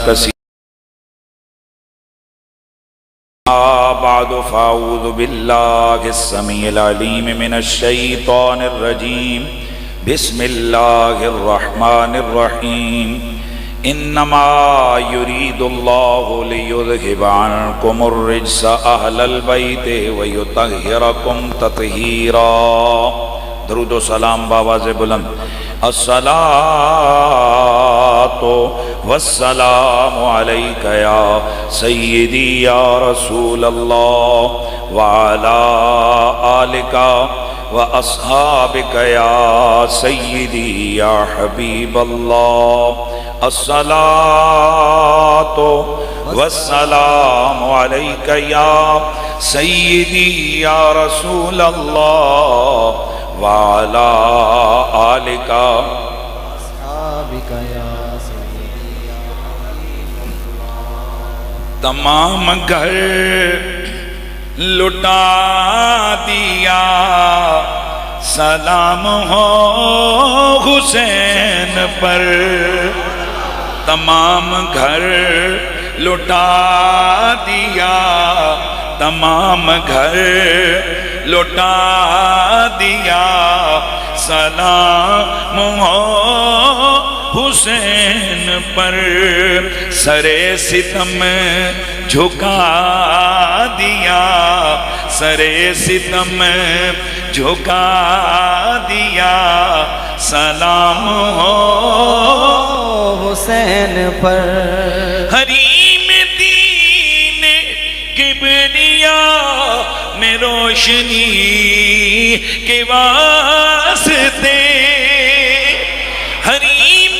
كثيرا. بعد فأعوذ بالله السميع العليم من الشيطان الرجيم. بسم الله الرحمن الرحيم. انما يريد الله ليذهب عنكم الرجس اهل البيت ويطهركم تطهيرا. درود و سلام بآواز بلند. الصلاة والسلام عليك يا سيدي يا رسول الله وعلى آلك وأصحابك يا سيدي يا حبيب الله. الصلاة والسلام عليك يا سيدي يا رسول الله وعلى آلك وأصحابك يا سيدي يا حبيب الله. تمام گھر لٹا دیا سلام ہو حسین پر. تمام گھر لٹا دیا تمام گھر لٹا دیا سلام ہو حسین پر. سرے ستم جھکا دیا سرے ستم جھکا دیا سلام ہو حسین پر. حریم دین کبریا میں روشنی کے واسطے. حریم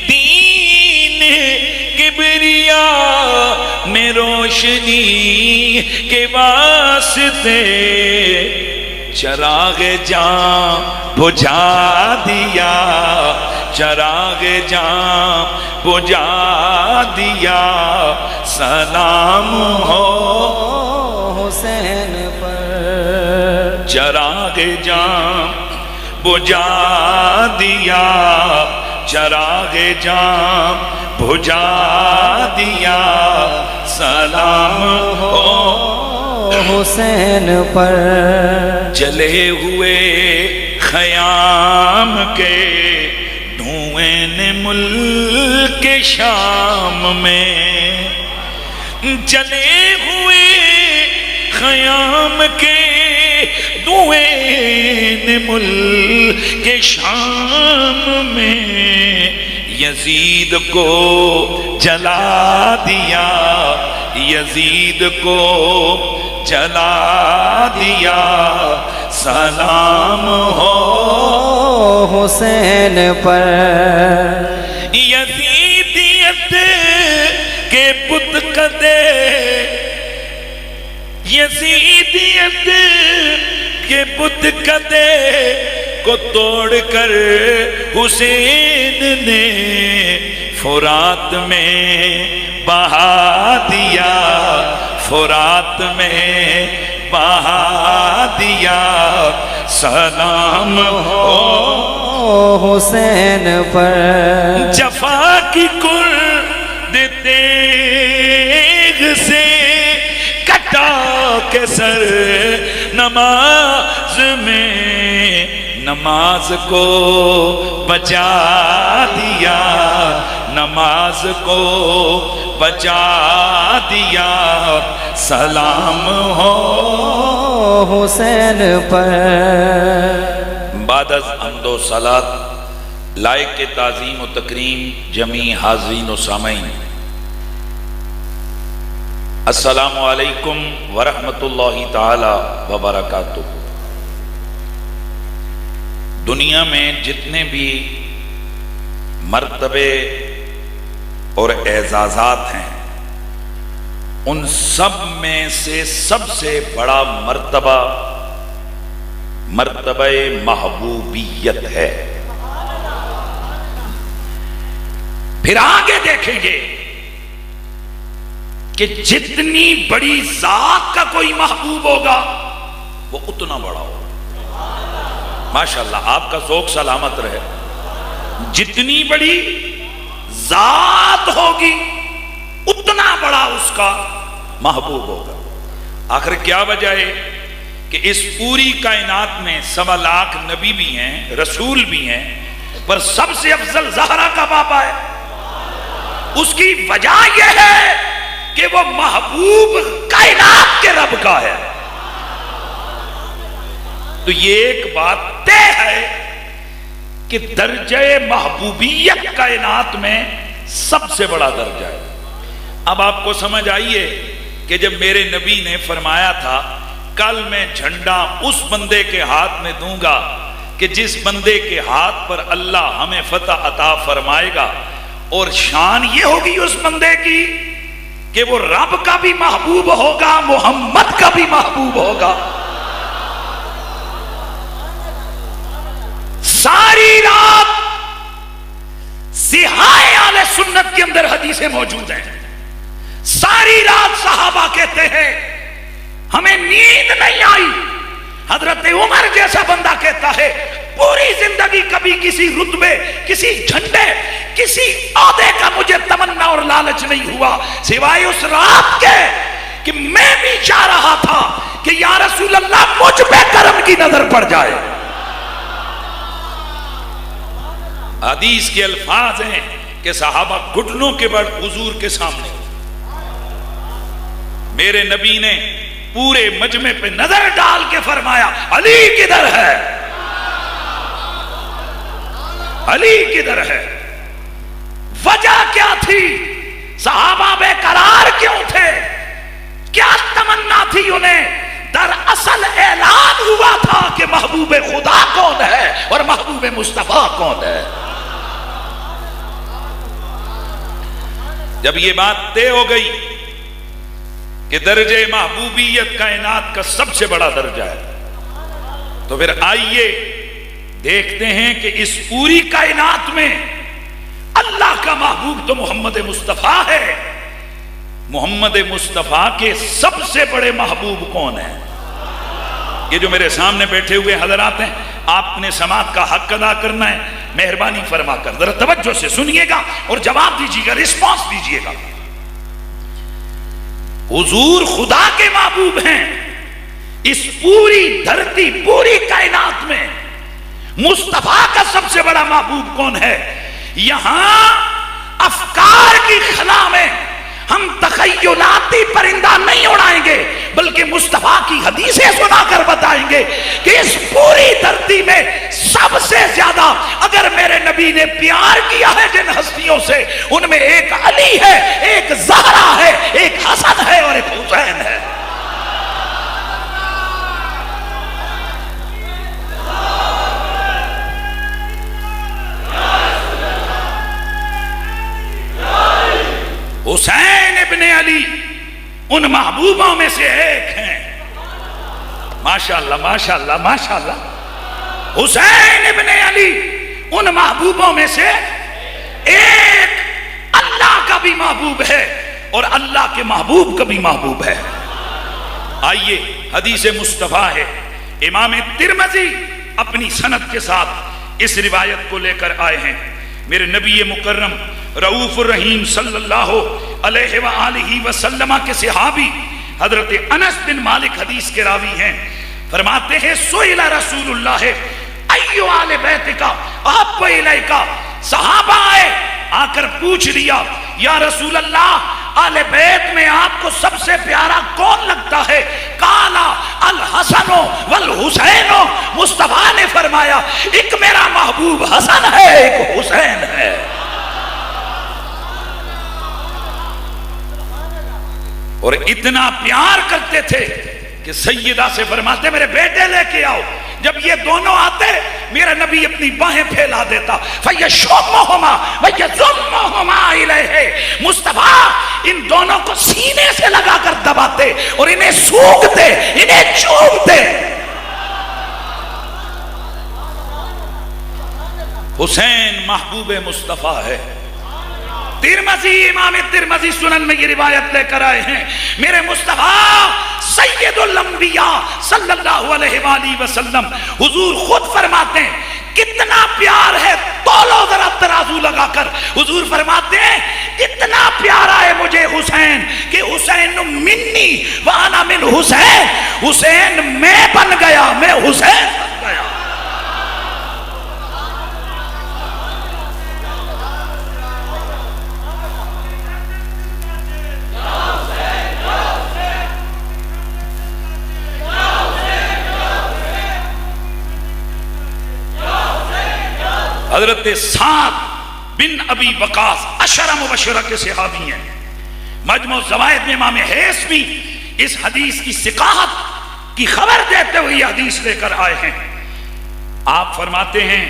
دین کبریا میں روشنی کے واسطے چراغ جاں بجھا دیا چراغ جاں بجھا دیا سلام ہو حسین پر. چراغ جاں بجھا دیا چراغ جاں بجھا دیا سلام ہو حسین پر. جلے ہوئے خیام کے دھوئیں نے ملک شام میں. جلے ہوئے خیام کے دھوئیں نے ملک شام میں. یزید کو جلا دیا یزید کو جلا دیا سلام ہو حسین پر. یزیدیت کے بت کدے یزیدیت کے بت کدے کو توڑ کر حسین نے فرات میں بہا دیا فرات میں بہا دیا سلام ہو حسین پر. جفا کی کرد تیغ سے کٹا کے سر نماز میں نماز کو بچا دیا نماز کو بچا دیا سلام ہو حسین پر. بعد از حمد و صلات لائق تعظیم و تکریم جمیع حاضرین و سامعین، السلام علیکم ورحمۃ اللہ تعالی وبرکاتہ. دنیا میں جتنے بھی مرتبے اور اعزازات ہیں ان سب میں سے سب سے بڑا مرتبہ مرتبہ محبوبیت ہے. پھر آگے دیکھیں گے کہ جتنی بڑی ذات کا کوئی محبوب ہوگا وہ اتنا بڑا ہوگا. ماشاءاللہ آپ کا ذوق سلامت رہے. جتنی بڑی ذات ہوگی کا محبوب ہوگا. آخر کیا وجہ ہے کہ اس پوری کائنات میں 1.25 لاکھ نبی بھی ہیں، رسول بھی ہیں، پر سب سے افضل زہرا کا بابا ہے. اس کی وجہ یہ ہے کہ وہ محبوب کائنات کے رب کا ہے. تو یہ ایک بات طے ہے کہ درجہ محبوبیت کائنات میں سب سے بڑا درجہ ہے. اب آپ کو سمجھ آئیے کہ جب میرے نبی نے فرمایا تھا کل میں جھنڈا اس بندے کے ہاتھ میں دوں گا کہ جس بندے کے ہاتھ پر اللہ ہمیں فتح عطا فرمائے گا، اور شان یہ ہوگی اس بندے کی کہ وہ رب کا بھی محبوب ہوگا، محمد کا بھی محبوب ہوگا. ساری رات سہائے اہل سنت کے اندر حدیثیں موجود ہیں. ساری رات صحابہ کہتے ہیں ہمیں نیند نہیں آئی. حضرت عمر جیسا بندہ کہتا ہے پوری زندگی کبھی کسی رتبے، کسی جھنڈے، کسی عہدے کا مجھے تمنا اور لالچ نہیں ہوا سوائے اس رات کے کہ میں بھی چاہ رہا تھا کہ یا رسول اللہ مجھ پہ کرم کی نظر پڑ جائے. حدیث کے الفاظ ہیں کہ صحابہ گھٹنوں کے بل حضور کے سامنے، میرے نبی نے پورے مجمع پہ نظر ڈال کے فرمایا علی کدھر ہے، علی کدھر ہے. وجہ کیا تھی؟ صحابہ بے قرار کیوں تھے؟ کیا تمنا تھی انہیں؟ دراصل اعلان ہوا تھا کہ محبوب خدا کون ہے اور محبوب مصطفیٰ کون ہے. جب یہ بات طے ہو گئی کہ درجہ محبوبیت کائنات کا سب سے بڑا درجہ ہے، تو پھر آئیے دیکھتے ہیں کہ اس پوری کائنات میں اللہ کا محبوب تو محمد مصطفیٰ ہے. محمد مصطفیٰ کے سب سے بڑے محبوب کون ہیں؟ یہ جو میرے سامنے بیٹھے ہوئے حضرات ہیں، آپ نے سماعت کا حق ادا کرنا ہے. مہربانی فرما کر ذرا توجہ سے سنیے گا اور جواب دیجیے گا، رسپانس دیجیے گا. حضور خدا کے محبوب ہیں. اس پوری دھرتی، پوری کائنات میں مصطفیٰ کا سب سے بڑا محبوب کون ہے؟ یہاں افکار کی خلا میں ہم تخیلاتی پرندہ نہیں اڑائیں گے، بلکہ مصطفیٰ کی حدیثیں سنا کر بتائیں گے کہ اس پوری دھرتی میں سب سے زیادہ اگر میرے نبی نے پیار کیا ہے جن ہستیوں سے، ان میں ایک علی ہے، ایک زہرا ہے، ایک حسن ہے اور ایک حسین ہے. حسین ابن علی ان محبوبوں میں سے ایک ہیں. ماشاءاللہ ماشاءاللہ ماشاءاللہ. حسین ابن علی ان محبوبوں میں سے ایک اللہ کا بھی محبوب ہے اور اللہ کے محبوب کا بھی محبوب ہے. آئیے حدیث مصطفیٰ ہے. امام ترمذی اپنی سند کے ساتھ اس روایت کو لے کر آئے ہیں. میرے نبی مکرم رؤوف الرحیم صلی اللہ علیہ وآلہ وسلم کے صحابی حضرت انس بن مالک حدیث کے راوی ہیں. فرماتے ہیں سئل رسول اللہ ایو آل بیت کا احب الیکا. صحابہ آئے، آ کر پوچھ لیا یا رسول اللہ آل بیت میں آپ کو سب سے پیارا کون لگتا ہے؟ قالا الحسن والحسین. مصطفیٰ نے فرمایا ایک میرا محبوب حسن ہے، ایک حسین ہے. اور اتنا پیار کرتے تھے کہ سیدہ سے فرماتے میرے بیٹے لے کے آؤ. جب یہ دونوں آتے میرا نبی اپنی باہیں پھیلا دیتا. فَيَشُمُّهُمَا وَيَزُمُّهُمَا إِلَيْهِ. مصطفیٰ ان دونوں کو سینے سے لگا کر دباتے اور انہیں سونگتے، انہیں چومتے. حسین محبوب مصطفیٰ ہے. ترمذی، امام ترمذی سنن میں یہ روایت لے کر آئے ہیں. میرے مصطفیٰ سید الانبیاء صلی اللہ علیہ وآلہ وسلم حضور خود فرماتے ہیں کتنا پیار ہے، تولو ذرا ترازو لگا کر. حضور فرماتے ہیں اتنا پیارا ہے مجھے حسین کہ اس الحسین منی وانا من حسین، حسین میں بن گیا، میں حسین بن گیا۔ حضرت سعد بن ابی وقاص عشرہ مبشرہ کے صحابی ہیں، مجموع الزوائد میں امام حیثمی اس حدیث کی ثقاحت کی خبر دیتے ہوئے یہ حدیث لے کر آئے ہیں۔ آپ فرماتے ہیں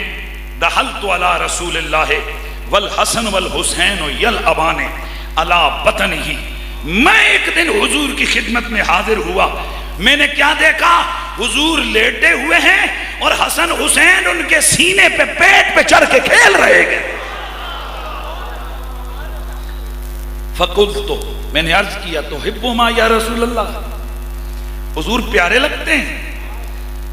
دخلت علی رسول اللہ والحسن والحسین یلعبان علی بطنہ، میں ایک دن حضور کی خدمت میں حاضر ہوا، میں نے کیا دیکھا؟ حضور لیٹے ہوئے ہیں اور حسن حسین ان کے سینے پہ پیٹ پہ چڑھ کے کھیل رہے ہیں۔ فقلت، میں نے عرض کیا تحبہما یا رسول اللہ، حضور پیارے لگتے ہیں؟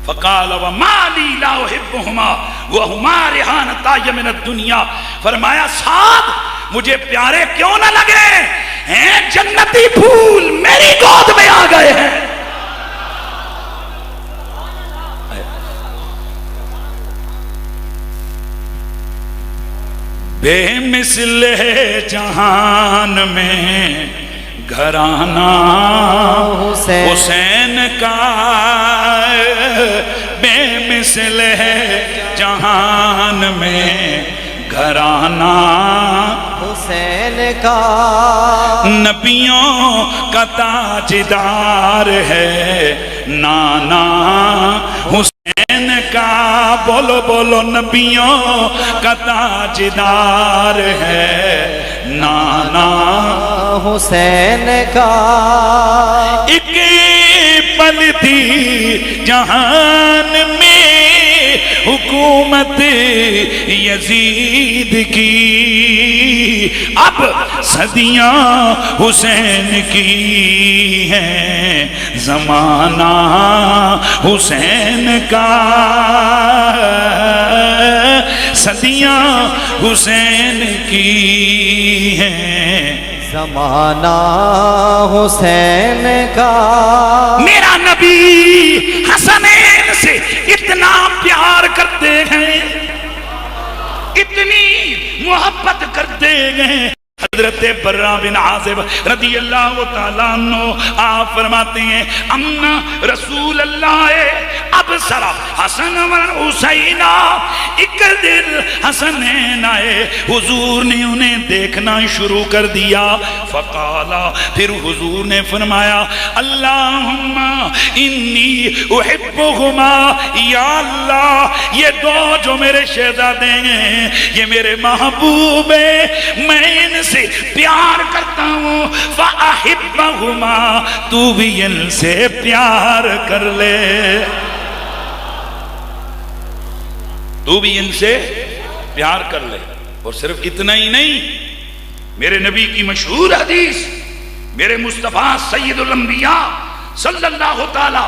فقال وما لی لا احبہما وہما ریحانتای من الدنیا، فرمایا سعد مجھے پیارے کیوں نہ لگے ہیں، جنتی پھول میری گود میں آ گئے ہیں۔ بے مثل ہے جہان میں گھرانہ حسین کا، بے مثل ہے جہان میں گھرانہ حسین کا، نبیوں کا تاجدار ہے نانا حسین کا، بولو بولو نبیوں کا تاجدار ہے نانا حسین کا، ایک پل تھی جہان میں حکومت یزید کی، اب صدیاں حسین کی ہیں، زمانہ حسین کا، صدیاں حسین کی ہیں، زمانہ حسین کا۔ میرا نبی حسنین سے اتنا پیار کرتے ہیں، اتنی محبت کرتے ہیں، حضرت برہ بن عازب رضی اللہ تعالیٰ عنہ آپ فرماتے ہیں امنا رسول اللہ اب سرا حسن و حسین، ایک دل حسنین آئے، حضور نے انہیں دیکھنا شروع کر دیا، فقالا پھر حضور نے فرمایا اللہم انی احبہما، یا اللہ یہ دو جو میرے شہزادے ہیں یہ میرے محبوب ہیں، میں ان سے پیار کرتا ہوں، فَأَحِبَّهُمَا تو بھی ان سے پیار کر لے، تو بھی ان سے پیار کر لے۔ اور صرف اتنا ہی نہیں، میرے نبی کی مشہور حدیث، میرے مصطفیٰ سید الانبیاء صلی اللہ تعالی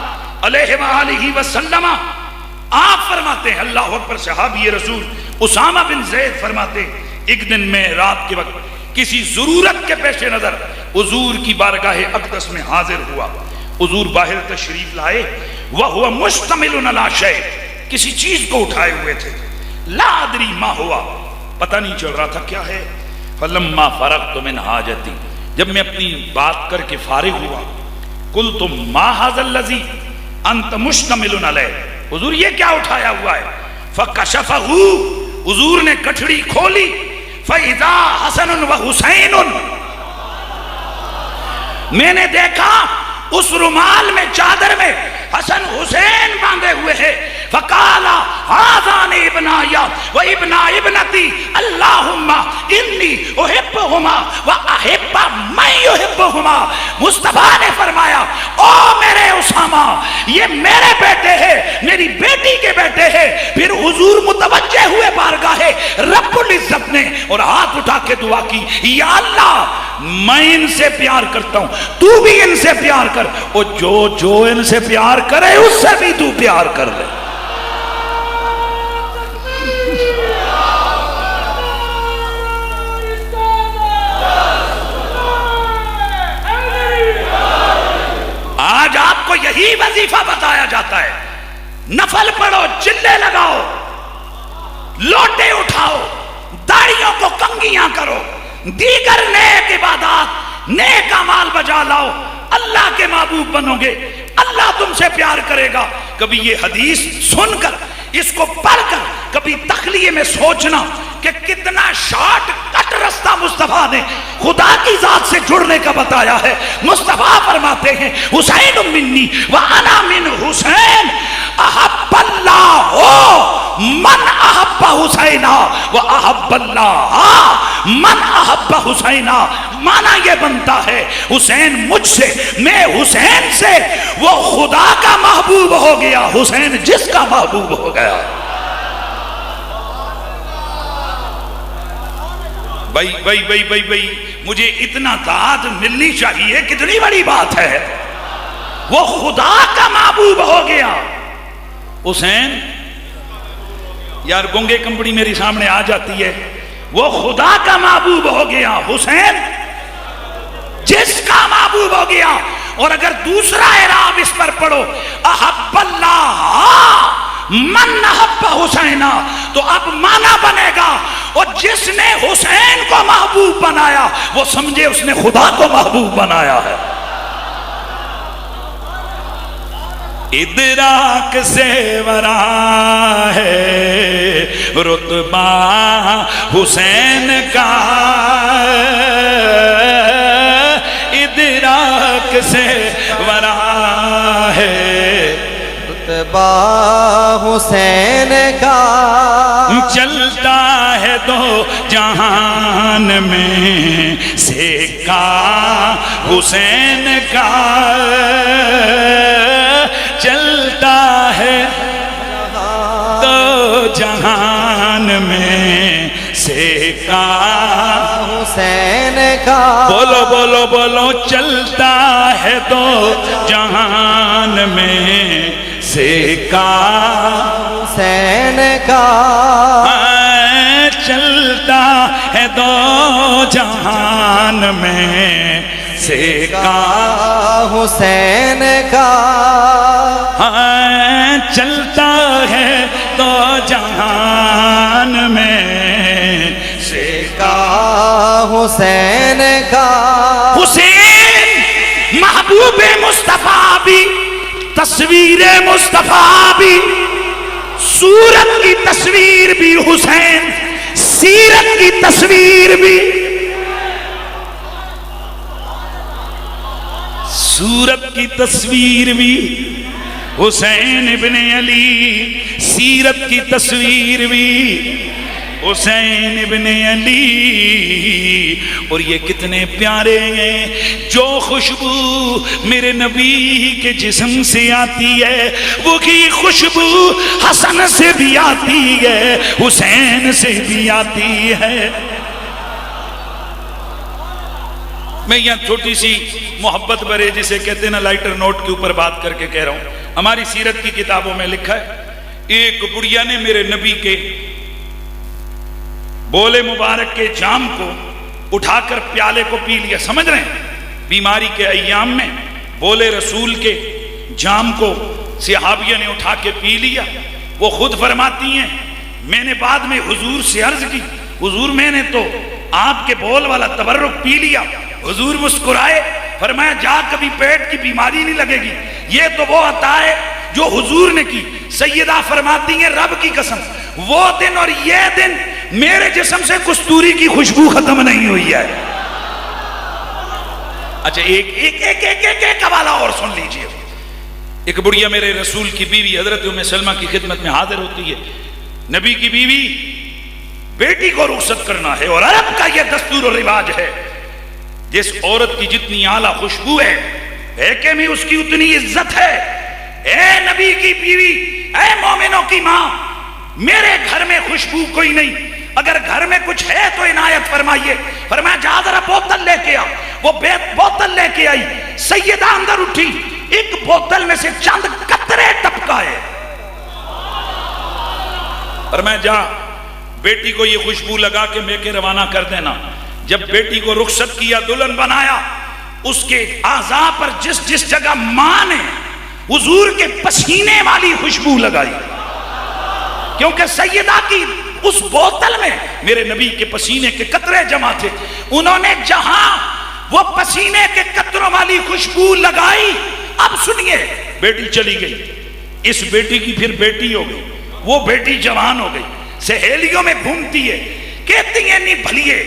علیہ وآلہ وسلم آپ فرماتے ہیں، اللہ اکبر، صحابی رسول اسامہ بن زید فرماتے ہیں ایک دن میں رات کے وقت کسی ضرورت کے پیش نظر حضور کی بارگاہ اقدس میں حاضر ہوا، حضور باہر تشریف لائے، وَهُوَ مُشْتَمِلٌ عَلَى شَيْءٍ، کسی چیز کو اٹھائے ہوئے تھے، لا ادری ما ہوا، پتہ نہیں چل رہا تھا کیا ہے، فَلَمَّا فَرَغْتُ مِنْ حَاجَتِي، جب میں اپنی بات کر کے فارغ ہوا، قُلْتُ مَا هَذَا الَّذِي أَنْتَ مُشْتَمِلٌ عَلَيْهِ، حضور یہ کیا اٹھایا ہوا ہے، فَكَشَفَهُ، حضور نے کٹھڑی کھولی، فَإِذَا حَسَنٌ وَحُسَيْنٌ، میں نے دیکھا اس رومال میں چادر میں حسن حسین باندھے ہوئے ہیں، فَقَالَ هَذَانِ ابْنَايَ وَإِبْنَا ابْنَتِي اللَّهُمَّ إِنِّي أُحِبُّهُمَا وَأَحِبَّ مَن يُحِبُّهُمَا، مصطفیٰ نے فرمایا او میرے اسامہ یہ میرے بیٹے ہیں، میری بیٹی کے بیٹے ہیں۔ پھر حضور متوجہ ہوئے بارگاہ رب العزت نے اور ہاتھ اٹھا کے دعا کی، یا اللہ میں ان سے پیار کرتا ہوں، تو بھی ان سے پیار کر، اور جو ان سے پیار کرے اس سے بھی تو پیار کر لے۔ یہی وظیفہ بتایا جاتا ہے، نفل پڑھو، چلے لگاؤ، لوٹے اٹھاؤ، داڑیوں کو کنگیاں کرو، دیگر نیک عبادات، نیک اعمال بجا لاؤ، اللہ کے محبوب بنو گے، اللہ تم سے پیار کرے گا۔ کبھی یہ حدیث سن کر، اس کو پڑھ کر کبھی تخلیے میں سوچنا کہ کتنا شارٹ کٹ رستہ مصطفیٰ نے خدا کی ذات سے جڑنے کا بتایا ہے۔ مصطفیٰ فرماتے ہیں حسین منی وانا من حسین، احب اللہ من احب حسینا واحب اللہ من احب حسینا۔ معنی یہ بنتا ہے حسین مجھ سے، میں حسین سے، وہ خدا کا محبوب ہو گیا، حسین جس کا محبوب ہو گیا۔ بھائی مجھے اتنا داد ملنی چاہیے، کتنی بڑی بات ہے، وہ خدا کا محبوب ہو گیا حسین۔ یار گونگے کمپنی میری سامنے آ جاتی ہے، وہ خدا کا محبوب ہو گیا حسین جس کا محبوب ہو گیا۔ اور اگر دوسرا اعراب اس پر پڑھو، احب اللہ من احب حسینا، تو اب معنی بنے گا اور جس نے حسین کو محبوب بنایا وہ سمجھے اس نے خدا کو محبوب بنایا ہے۔ ادراک سے ورا ہے رتبہ حسین کا، ادراک سے ورا ہے رتبہ حسین کا، چلتا ہے دو جہان میں سیکا حسین کا، چلتا ہے دو جہان میں سیکا حسین کا، بولو بولو بولو، چلتا ہے دو جہان میں سیکا حسین کا، چلتا ہے دو جہان میں سیکا حسین کا، چلتا ہے دو جہان میں سیکا حسین کا۔ حسین محبوب مصطفیٰ بھی، تصویر مصطفیٰ بھی، صورت کی تصویر بھی حسین، سیرت کی تصویر بھی، صورت کی تصویر بھی حسین ابن علی، سیرت کی تصویر بھی حسین ابن علی۔ اور یہ کتنے پیارے ہیں، جو خوشبو میرے نبی کے جسم سے آتی ہے وہی خوشبو حسن سے بھی آتی ہے، حسین سے بھی آتی ہے۔ میں یہاں چھوٹی سی محبت برے جسے کہتے ہیں نا لائٹر نوٹ کے اوپر بات کر کے کہہ رہا ہوں۔ ہماری سیرت کی کتابوں میں لکھا ہے ایک بڑھیا نے میرے نبی کے بولے مبارک کے جام کو اٹھا کر پیالے کو پی لیا۔ سمجھ رہے ہیں بیماری کے ایام میں بولے رسول کے جام کو صحابیہ نے اٹھا کے پی لیا۔ وہ خود فرماتی ہیں میں نے بعد میں حضور سے عرض کی، حضور میں نے تو آپ کے بول والا تبرک پی لیا۔ حضور مسکرائے، فرمایا جا کبھی پیٹ کی بیماری نہیں لگے گی، یہ تو وہ عطا ہے جو حضور نے کی۔ سیدہ فرماتی ہیں رب کی قسم وہ دن اور یہ دن میرے جسم سے کستوری کی خوشبو ختم نہیں ہوئی ہے۔ اچھا ایک حوالہ اور سن لیجئے۔ ایک بڑھیا میرے رسول کی بیوی حضرت ام سلمہ کی خدمت میں حاضر ہوتی ہے۔ نبی کی بیوی بیٹی کو رخصت کرنا ہے اور عرب کا یہ دستور و رواج ہے، جس عورت کی جتنی اعلیٰ خوشبو ہے ایکے میں اس کی اتنی عزت ہے۔ اے نبی کی بیوی، اے مومنوں کی ماں، میرے گھر میں خوشبو کوئی نہیں، اگر گھر میں کچھ ہے تو عنایت فرمائیے۔ فرمایا جا ذرا بوتل لے کے آ۔ وہ بوتل لے کے آئی، سیدہ اندر اٹھی، ایک بوتل میں سے چند قطرے ٹپکائے۔ فرمایا جا بیٹی کو یہ خوشبو لگا کے میں کے روانہ کر دینا۔ جب بیٹی کو رخصت کیا، دلہن بنایا، اس کے اعضاء پر جس جس جگہ ماں نے حضور کے پسینے والی خوشبو لگائی، کیونکہ سیدہ کی اس بوتل میں میرے نبی کے پسینے کے قطرے جمع تھے. انہوں نے جہاں وہ پسینے کے قطروں والی خوشبو لگائی، اب سنیے، بیٹی چلی گئی، اس بیٹی کی پھر بیٹی ہو گئی، وہ بیٹی جوان ہو گئی، سہیلیوں میں گھومتی ہے، کہتی ہیں نہیں بھلیے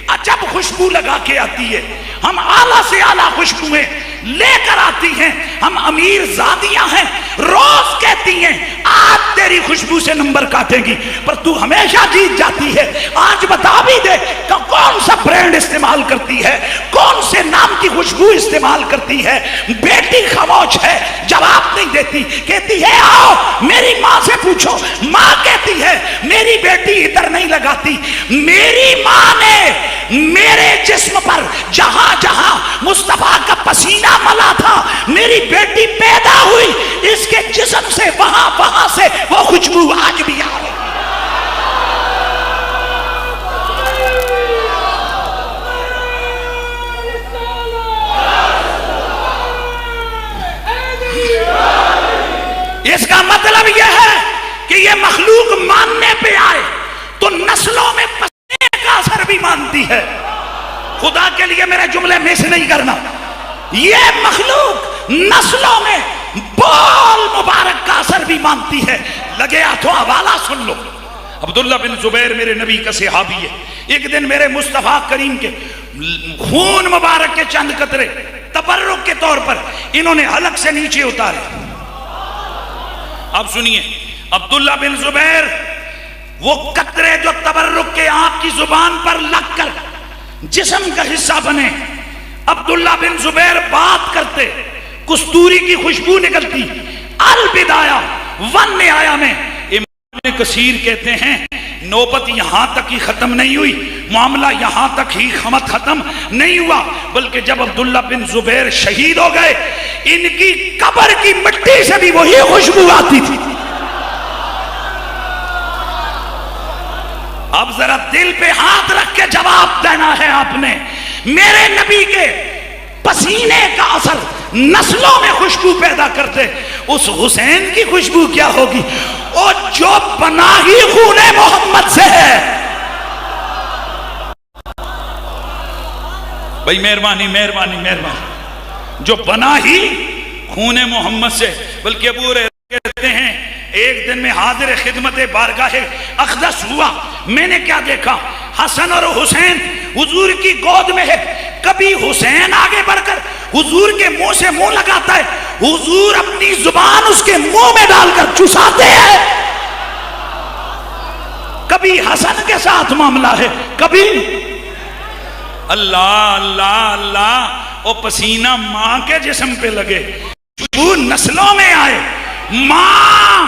عجب خوشبو لگا کے آتی ہے، ہم اعلیٰ سے اعلیٰ خوشبوئیں لے کر آتی ہیں، ہم امیر زادیاں ہیں، روز کہتی ہیں آج تیری خوشبو سے نمبر کاٹیں گی، پر تو ہمیشہ جیت جاتی ہے. آج بتا بھی دے کہ کون سا برانڈ استعمال کرتی ہے، کون سے نام کی خوشبو استعمال کرتی ہے. بیٹی خاموش ہے، جواب نہیں دیتی، کہتی ہے آؤ میری ماں سے پوچھو. ماں کہتی ہے میری بیٹی ادھر نہیں لگاتی، میری ماں نے میرے جسم پر جہاں جہاں مصطفیٰ کا پسینہ ملا تھا، میری بیٹی پیدا ہوئی، اس کے جسم سے وہاں سے وہ خوشبو آج بھی آ رہی. اس کا مطلب یہ ہے کہ یہ مخلوق ماننے پہ آئے تو نسلوں میں پسینے کا اثر بھی مانتی ہے. خدا کے لیے میرے جملے مس نہیں کرنا، یہ مخلوق نسلوں میں بول مبارک کا اثر بھی مانتی ہے. لگے ہاتھوں حوالہ سن لو. عبداللہ بن زبیر میرے نبی کا صحابی ہے. ایک دن میرے مصطفیٰ کریم کے خون مبارک کے چند قطرے تبرک کے طور پر انہوں نے حلق سے نیچے اتارے. اب سنیے، عبداللہ بن زبیر وہ قطرے جو تبرک کے آپ کی زبان پر لگ کر جسم کا حصہ بنے، عبداللہ بن زبیر بات کرتے، کستوری کی خوشبو نکلتی. البدایہ ون نہایہ میں امام ابن کثیر کہتے ہیں نوبت یہاں تک ہی ختم نہیں ہوئی، معاملہ یہاں تک ہی ختم نہیں ہوا، بلکہ جب عبداللہ بن زبیر شہید ہو گئے، ان کی قبر کی مٹی سے بھی وہی خوشبو آتی تھی. اب ذرا دل پہ ہاتھ رکھ کے جواب دینا ہے آپ نے. میرے نبی کے پسینے کا اثر نسلوں میں خوشبو پیدا کرتے، اس حسین کی خوشبو کیا ہوگی؟ اور جو بنا ہی خون محمد سے ہے. بھائی مہربانی مہربانی مہربانی، جو بنا ہی خون محمد سے. بلکہ ابو ہریرہ کہتے ہیں ایک دن میں حاضر خدمت بارگاہ اقدس ہوا، میں نے کیا دیکھا؟ حسن اور حسین حضور کی گود میں ہے. کبھی حسین آگے بڑھ کر حضور کے منہ سے منہ لگاتا ہے، حضور اپنی زبان اس کے منہ میں ڈال کر چساتے ہیں. کبھی حسن کے ساتھ معاملہ ہے، کبھی اللہ اللہ اللہ. وہ پسینہ ماں کے جسم پہ لگے، وہ نسلوں میں آئے، ماں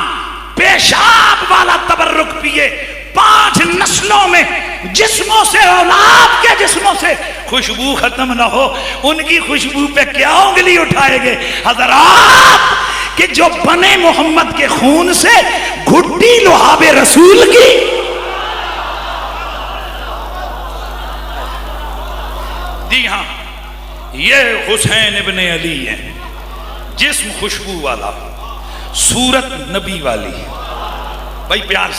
پیشاب والا تبرک پیے، 5 نسلوں میں جسموں سے، اولاد کے جسموں سے خوشبو ختم نہ ہو. ان کی خوشبو پہ کیا انگلی اٹھائے گے حضرات کہ جو بنے محمد کے خون سے گھٹی لحاب رسول کی. جی ہاں، یہ حسین ابن علی ہے، جسم خوشبو والا، صورت نبی والی. بھائی پیار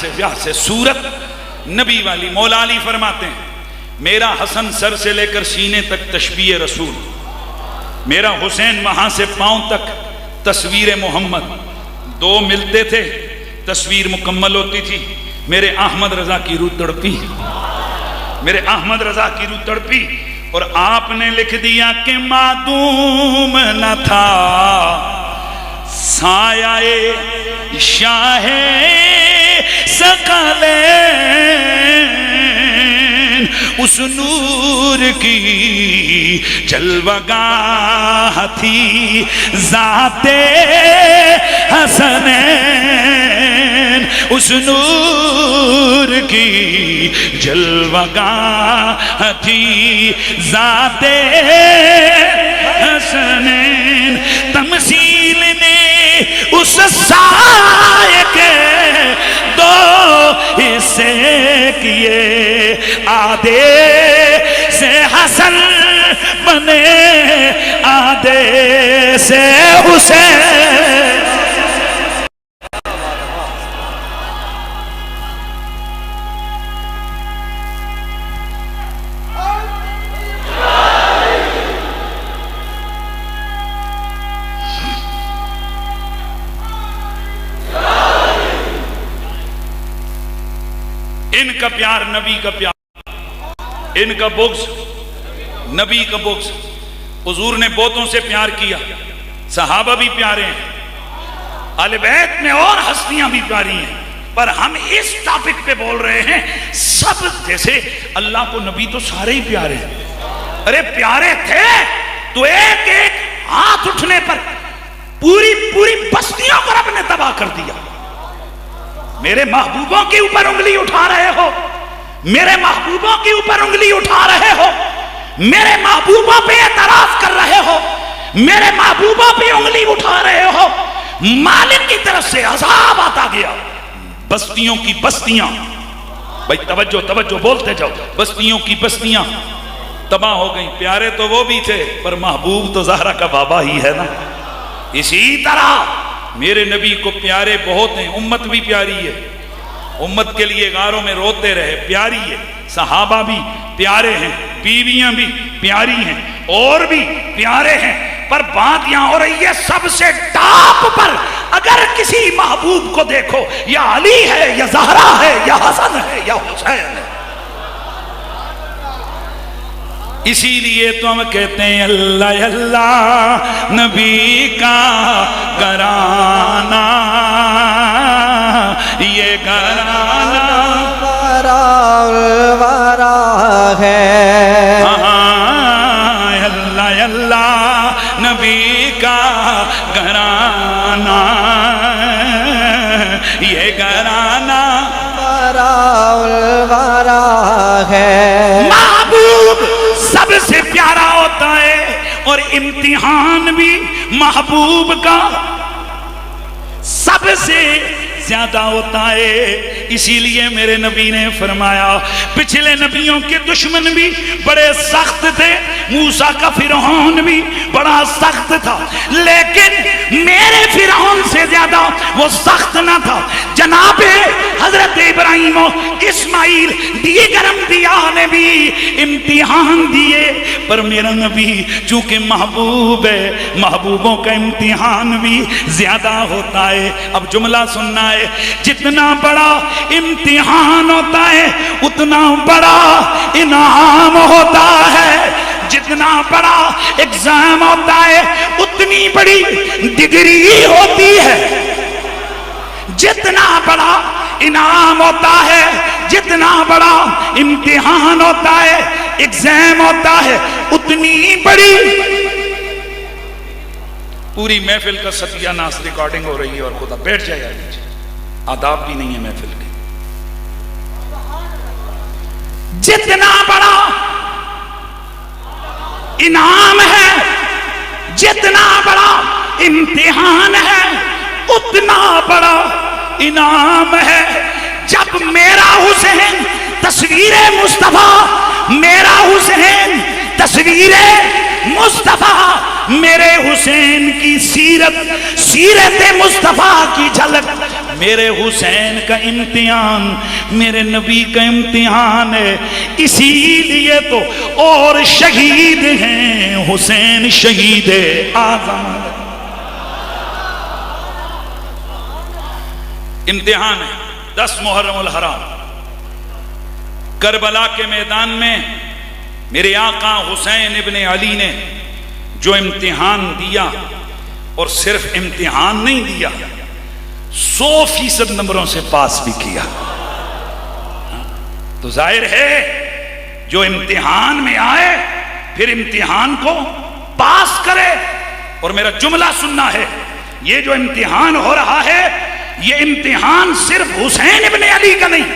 سے صورت نبی والی. مولا علی فرماتے ہیں میرا حسن سر سے لے کر سینے تک تشبیہ رسول، میرا حسین وہاں سے پاؤں تک تصویر محمد. 2 ملتے تھے تصویر مکمل ہوتی تھی. میرے احمد رضا کی روح تڑپی، میرے احمد رضا کی روح تڑپی، اور آپ نے لکھ دیا کہ معدوم نہ تھا سایہ شاہ ثقلین، اس نور کی جلوہ گاہ تھی ذات حسنین، اس نور کی جلوہ گاہ تھی ذات حسنین. تمثیل نے اس سائے کے 2 حصے کیے، آدھے سے حسن بنے آدھے سے حسین. کا پیار نبی کا پیار، ان کا بغض نبی کا بغض۔ حضور نے بہتوں سے پیار کیا، صحابہ بھی پیارے ہیں، اہل بیت میں اور ہستیاں بھی پیاری ہیں، پر ہم اس ٹاپک پہ بول رہے ہیں سب، جیسے اللہ کو نبی تو سارے ہی پیارے ہیں، ارے پیارے تھے تو ایک ایک ہاتھ اٹھنے پر پوری پوری بستیوں کو رب نے تباہ کر دیا۔ میرے محبوبوں کے اوپر انگلی اٹھا رہے ہو، میرے محبوبوں کے اوپر انگلی اٹھا رہے ہو، میرے محبوبوں پہ اعتراض کر رہے ہو، میرے محبوبوں پہ انگلی اٹھا رہے ہو، مالک کی طرف سے عذاب آتا گیا، بستیوں کی بستیاں، بھائی توجہ توجہ بولتے جاؤ، بستیوں کی بستیاں تباہ ہو گئیں۔ پیارے تو وہ بھی تھے پر محبوب تو زہرا کا بابا ہی ہے نا۔ اسی طرح میرے نبی کو پیارے بہت ہیں، امت بھی پیاری ہے، امت کے لیے غاروں میں روتے رہے، پیاری ہے، صحابہ بھی پیارے ہیں، بیویاں بھی پیاری ہیں، اور بھی پیارے ہیں، پر بات یہاں ہو رہی ہے سب سے ٹاپ پر اگر کسی محبوب کو دیکھو، یا علی ہے یا زہرا ہے یا حسن ہے یا حسین ہے۔ اسی لیے تو ہم کہتے ہیں اللہ اللہ نبی کا گھرانہ، یہ گھرانہ ورا ہے، اللہ اللہ نبی کا گھرانہ، یہ گھرانہ ورا ہے۔ محبوب سب سے پیارا ہوتا ہے اور امتحان بھی محبوب کا سب سے زیادہ ہوتا ہے۔ اسی لیے میرے نبی نے فرمایا پچھلے نبیوں کے دشمن بھی بڑے سخت تھے، موسیٰ کا فرعون بھی بڑا سخت تھا، لیکن میرے فرعون سے زیادہ وہ سخت نہ تھا۔ جناب حضرت ابراہیم و اسماعیل دیگر انبیاء نے بھی امتحان دیے، پر میرا نبی چونکہ محبوب ہے، محبوبوں کا امتحان بھی زیادہ ہوتا ہے۔ اب جملہ سننا ہے، جتنا بڑا امتحان ہوتا ہے اتنا بڑا انعام ہوتا ہے، جتنا بڑا ایگزام ہوتا ہے اتنی بڑی ڈگری ہوتی ہے، جتنا بڑا انعام ہوتا ہے، جتنا بڑا امتحان ہوتا ہے، ایگزام ہوتا ہے، اتنی بڑی۔ پوری محفل کا ستیہ ناس ریکارڈنگ ہو رہی ہے اور خدا بیٹھ جائے یار، آداب بھی نہیں ہے محفل کے۔ جتنا بڑا انعام ہے، جتنا بڑا امتحان ہے، اتنا بڑا انعام ہے۔ جب میرا حسین تصویر مصطفیٰ، میرا حسین تصویر مصطفیٰ، میرے حسین کی سیرت، سیرت مصطفیٰ کی جھلک، میرے حسین کا امتحان میرے نبی کا امتحان ہے۔ اسی لیے تو اور شہید ہیں، حسین شہید اعظم۔ امتحان ہے 10 محرم الحرام، کربلا کے میدان میں میرے آقا حسین ابن علی نے جو امتحان دیا، اور صرف امتحان نہیں دیا، 100% نمبروں سے پاس بھی کیا۔ تو ظاہر ہے جو امتحان میں آئے پھر امتحان کو پاس کرے۔ اور میرا جملہ سننا ہے، یہ جو امتحان ہو رہا ہے یہ امتحان صرف حسین ابن علی کا نہیں،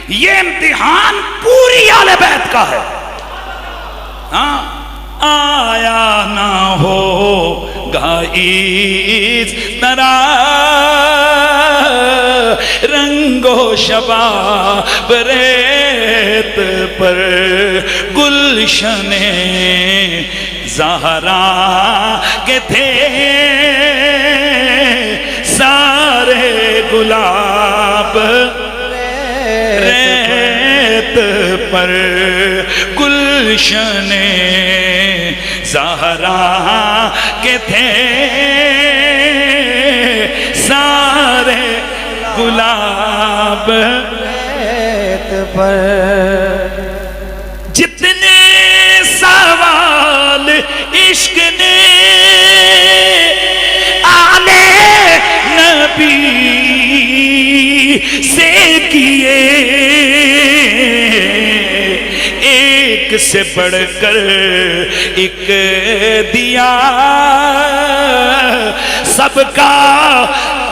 یہ امتحان پوری آل بیت کا ہے۔ ہاں، آیا نہ ہو گا اس طرح رنگ و شباب ریت پر، گلشن زہرا کے تھے سارے گلاب، ریت پر گلشن زہرا کے تھے سارے گلاب، ریت پر جتنے سوال عشق نے آلے نبی سے کیے، ایک سے بڑھ کر ایک دیا سب کا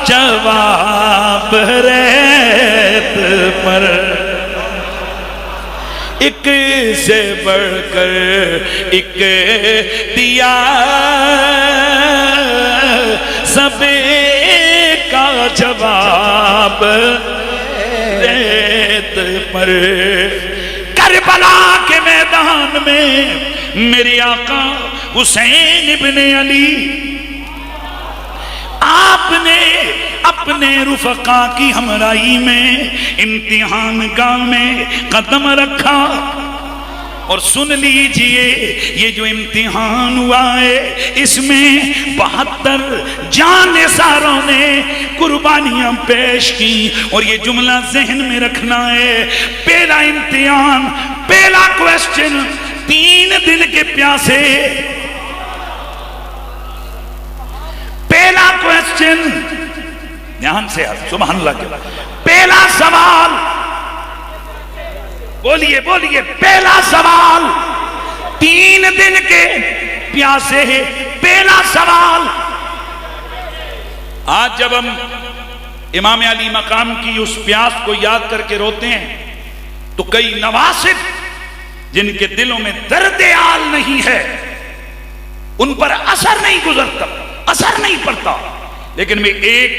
جواب ریت پر، ایک سے بڑھ کر ایک دیا سب کا جواب ریت پر۔ کربلا کے میدان میں میرے آقا حسین ابن علی، آپ نے اپنے رفقا کی ہمراہی میں امتحان گاہ میں قدم رکھا، اور سن لیجئے یہ جو امتحان ہوا ہے اس میں 72 جانثاروں نے قربانیاں پیش کی، اور یہ جملہ ذہن میں رکھنا ہے، پہلا امتحان، پہلا کوسچن، 3 دن کے پیاسے، پہلا کوسچن، دھیان سے سبحان اللہ کے پہلا سوال، بولیے بولیے، پہلا سوال، 3 دن کے پیاسے ہیں، پہلا سوال۔ آج جب ہم امام علی مقام کی اس پیاس کو یاد کر کے روتے ہیں تو کئی نواسط جن کے دلوں میں درد آل نہیں ہے ان پر اثر نہیں گزرتا، اثر نہیں پڑتا، لیکن میں ایک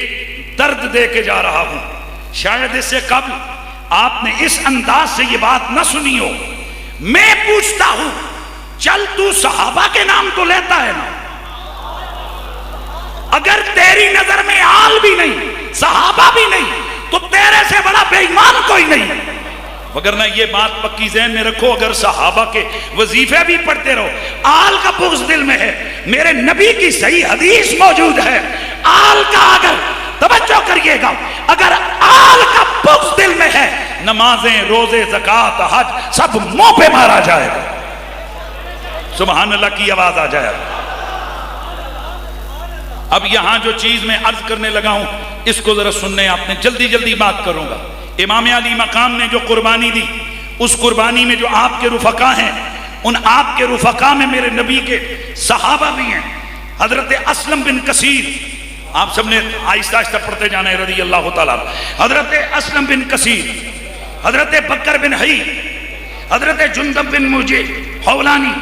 درد دے کے جا رہا ہوں، شاید اس سے قبل آپ نے اس انداز سے یہ بات نہ سنی ہو۔ میں پوچھتا ہوں، چل تو صحابہ کے نام تو لیتا ہے نا، اگر تیری نظر میں آل بھی نہیں، صحابہ بھی نہیں، تو تیرے سے بڑا بے ایمان کوئی نہیں، وگرنہ یہ بات پکی ذہن میں رکھو، اگر صحابہ کے وظیفے بھی پڑھتے رہو، آل کا بغض دل میں ہے، میرے نبی کی صحیح حدیث موجود ہے، آل کا اگر توجہ کریے گا، اگر آل کا بغض دل میں ہے، نمازیں، روزے، زکوٰۃ، حج سب منہ پہ مارا جائے گا، سبحان اللہ کی آواز آ جائے گا۔ اب یہاں جو چیز میں عرض کرنے لگا ہوں اس کو ذرا سننے، آپ نے جلدی جلدی بات کروں گا۔ امام علی مقام نے جو قربانی دی، اس قربانی میں جو آپ کے رفقا ہیں، ان آپ کے رفقا میں میرے نبی کے صحابہ بھی ہیں، حضرت اسلم بن کثیر، آپ سب نے آہستہ آہستہ پڑھتے جانا ہے رضی اللہ تعالیٰ، حضرت اسلم بن کثیر، حضرت بکر بن حی، حضرت جندب بن مجے حولانی،